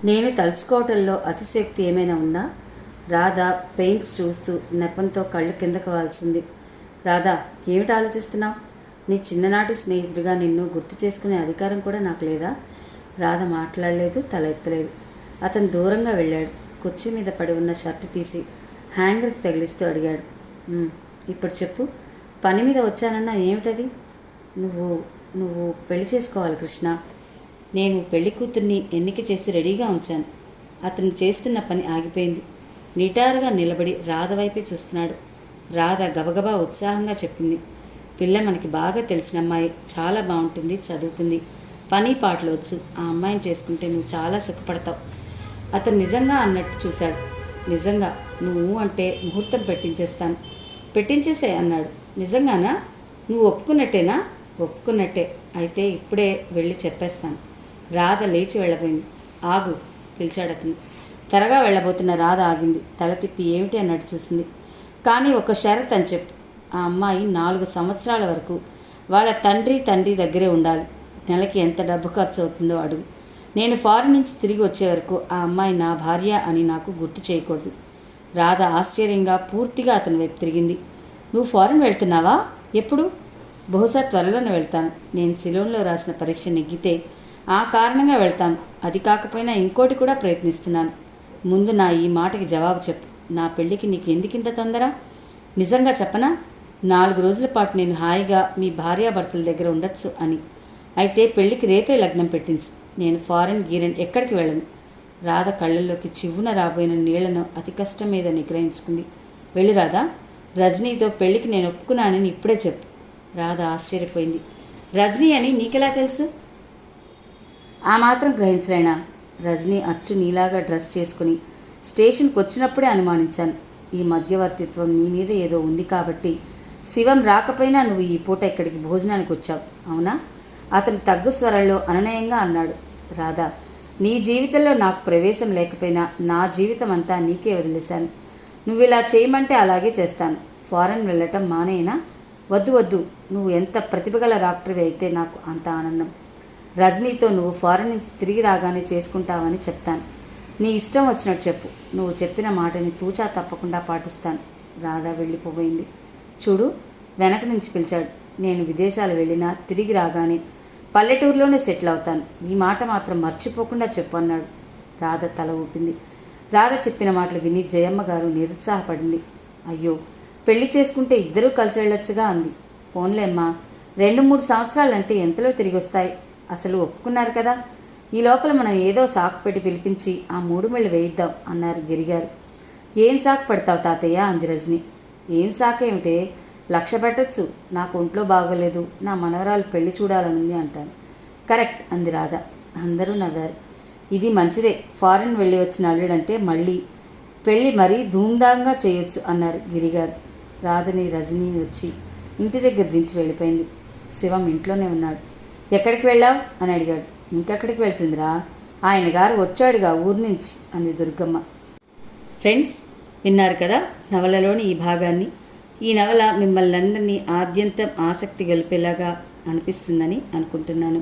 నేను తలుచుకోవటంలో అతిశయోక్తి ఏమైనా ఉందా? రాధా పెయింట్స్ చూస్తూ నెపంతో కళ్ళు కిందకు వాల్చింది. రాధా, ఏమిటి ఆలోచిస్తున్నావు? నీ చిన్ననాటి స్నేహితుడిగా నిన్ను గుర్తు చేసుకునే అధికారం కూడా నాకు లేదా? రాధ మాట్లాడలేదు, తల ఎత్తలేదు. అతను దూరంగా వెళ్ళాడు. కుర్చీ మీద పడి ఉన్న షర్టు తీసి హ్యాంగర్కి తగిలిస్తూ అడిగాడు, ఇప్పుడు చెప్పు, పని మీద వచ్చానన్నా ఏమిటది? నువ్వు పెళ్లి చేసుకోవాలి కృష్ణ. నేను పెళ్లి కూతుర్ని ఎన్నిక చేసి రెడీగా ఉంచాను. అతను చేస్తున్న పని ఆగిపోయింది. నిటారుగా నిలబడి రాధ వైపే చూస్తున్నాడు. రాధ గబగబా ఉత్సాహంగా చెప్పింది, పిల్ల మనకి బాగా తెలిసిన అమ్మాయి, చాలా బాగుంటుంది, చదువుకుంది, పని పాటలు వచ్చు. ఆ అమ్మాయిని చేసుకుంటే నువ్వు చాలా సుఖపడతావు. అతను నిజంగా అన్నట్టు చూశాడు. నిజంగా? నువ్వు అంటే ముహూర్తం పెట్టించేసే అన్నాడు. నిజంగానా? నువ్వు ఒప్పుకున్నట్టేనా? ఒప్పుకున్నట్టే. అయితే ఇప్పుడే వెళ్ళి చెప్పేస్తాను. రాధ లేచి వెళ్ళబోయింది. ఆగు, పిలిచాడు అతను. త్వరగా వెళ్ళబోతున్న రాధ ఆగింది. తల తిప్పి ఏమిటి అన్నట్టు చూసింది. కానీ ఒక షరత్ అని చెప్పు. ఆ అమ్మాయి 4 సంవత్సరాల వరకు వాళ్ళ తండ్రి దగ్గరే ఉండాలి. నెలకి ఎంత డబ్బు ఖర్చు అవుతుందో అడుగు. నేను ఫారిన్ నుంచి తిరిగి వచ్చే వరకు ఆ అమ్మాయి నా భార్య అని నాకు గుర్తు చేయకూడదు. రాధ ఆశ్చర్యంగా పూర్తిగా అతని వైపు తిరిగింది. నువ్వు ఫారిన్ వెళ్తున్నావా? ఎప్పుడు? బహుశా త్వరలోనే వెళ్తాను. నేను సిలోన్లో రాసిన పరీక్ష నెగ్గితే ఆ కారణంగా వెళ్తాను. అది కాకపోయినా ఇంకోటి కూడా ప్రయత్నిస్తున్నాను. ముందు నా ఈ మాటకి జవాబు చెప్పు. నా పెళ్ళికి నీకు ఎందుకింత తొందర? నిజంగా చెప్పనా? 4 రోజుల పాటు నేను హాయిగా మీ భార్యాభర్తల దగ్గర ఉండొచ్చు అని. అయితే పెళ్ళికి రేపే లగ్నం పెట్టించు. నేను ఫారెన్ గీరెన్ ఎక్కడికి వెళ్ళను. రాధ కళ్ళల్లోకి చివ్వున రాబోయిన నీళ్లను అతి కష్టం మీద నిగ్రహించుకుంది. వెళ్ళి రాధా, రజనీతో పెళ్ళికి నేను ఒప్పుకున్నానని ఇప్పుడే చెప్పు. రాధ ఆశ్చర్యపోయింది. రజనీ అని నీకెలా తెలుసు? ఆ మాత్రం గ్రహించలేనా? రజనీ అచ్చు నీలాగా డ్రెస్ చేసుకుని స్టేషన్కి వచ్చినప్పుడే అనుమానించాను. ఈ మధ్యవర్తిత్వం నీ మీద ఏదో ఉంది కాబట్టి శివం రాకపోయినా నువ్వు ఈ పూట ఇక్కడికి భోజనానికి వచ్చావు, అవునా? అతను తగ్గు స్వరంలో అనునయంగా అన్నాడు. రాధా, నీ జీవితంలో నాకు ప్రవేశం లేకపోయినా నా జీవితం అంతా నీకే వదిలేశాను. నువ్వు ఇలా చేయమంటే అలాగే చేస్తాను. ఫారెన్ వెళ్ళటం మానేనా? వద్దు. నువ్వు ఎంత ప్రతిభగల డాక్టర్వి అయితే నాకు అంత ఆనందం. రజనీతో నువ్వు ఫారెన్ నుంచి తిరిగి రాగానే చేసుకుంటావని చెప్తాను. నీ ఇష్టం వచ్చినట్టు చెప్పు. నువ్వు చెప్పిన మాటని తూచా తప్పకుండా పాటిస్తాను. రాధ వెళ్ళిపోయింది. చూడు, వెనక నుంచి పిలిచాడు. నేను విదేశాలు వెళ్ళినా తిరిగి రాగానే పల్లెటూరులోనే సెటిల్ అవుతాను. ఈ మాట మాత్రం మర్చిపోకుండా చెప్పు అన్నాడు. రాధ తల ఊపింది. రాధ చెప్పిన మాటలు విని జయమ్మ గారు నిరుత్సాహపడింది. అయ్యో, పెళ్లి చేసుకుంటే ఇద్దరూ కలిసి వెళ్ళొచ్చుగా అంది. పోన్లేమ్మా, 2-3 సంవత్సరాలంటే ఎంతలో తిరిగి వస్తాయి. అసలు ఒప్పుకున్నారు కదా. ఈ లోపల మనం ఏదో సాకు పెట్టి పిలిపించి ఆ 3 మెళ్ళు వేయిద్దాం అన్నారు గిరిగారు. ఏం సాకు పెడతావు తాతయ్య అంది రజని. ఏం సాకు ఏమిటే, 1,00,000 పెట్టచ్చు. నాకు ఒంట్లో బాగోలేదు, నా మనవరాలు పెళ్లి చూడాలనుంది అంటాను. కరెక్ట్ అంది రాధ. అందరూ నవ్వారు. ఇది మంచిదే, ఫారిన్ వెళ్ళి వచ్చిన అల్లుడంటే మళ్ళీ పెళ్ళి మరీ ధూమ్ధాంగా చేయొచ్చు అన్నారు గిరిగారు. రాధని రజనీని వచ్చి ఇంటి దగ్గర దించి వెళ్ళిపోయింది. శివం ఇంట్లోనే ఉన్నాడు. ఎక్కడికి వెళ్ళావు అని అడిగాడు. ఇంకెక్కడికి వెళ్తుందిరా, ఆయన గారు వచ్చాడుగా ఊరి నుంచి అంది దుర్గమ్మ. ఫ్రెండ్స్, విన్నారు కదా నవలలోని ఈ భాగాన్ని. ఈ నవల మిమ్మల్ని అందరినీ ఆద్యంతం ఆసక్తి గెలిపేలాగా అనిపిస్తుందని అనుకుంటున్నాను.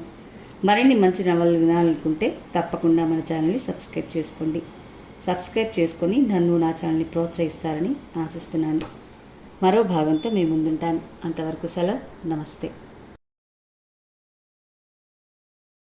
మరిన్ని మంచి నవలలు వినాలనుకుంటే తప్పకుండా మన ఛానల్ని సబ్స్క్రైబ్ చేసుకోండి. సబ్స్క్రైబ్ చేసుకొని నన్ను నా ఛానల్ని ప్రోత్సహిస్తారని ఆశిస్తున్నాను. మరో భాగంతో మీ ముందుంటాను. అంతవరకు సెలవు. నమస్తే.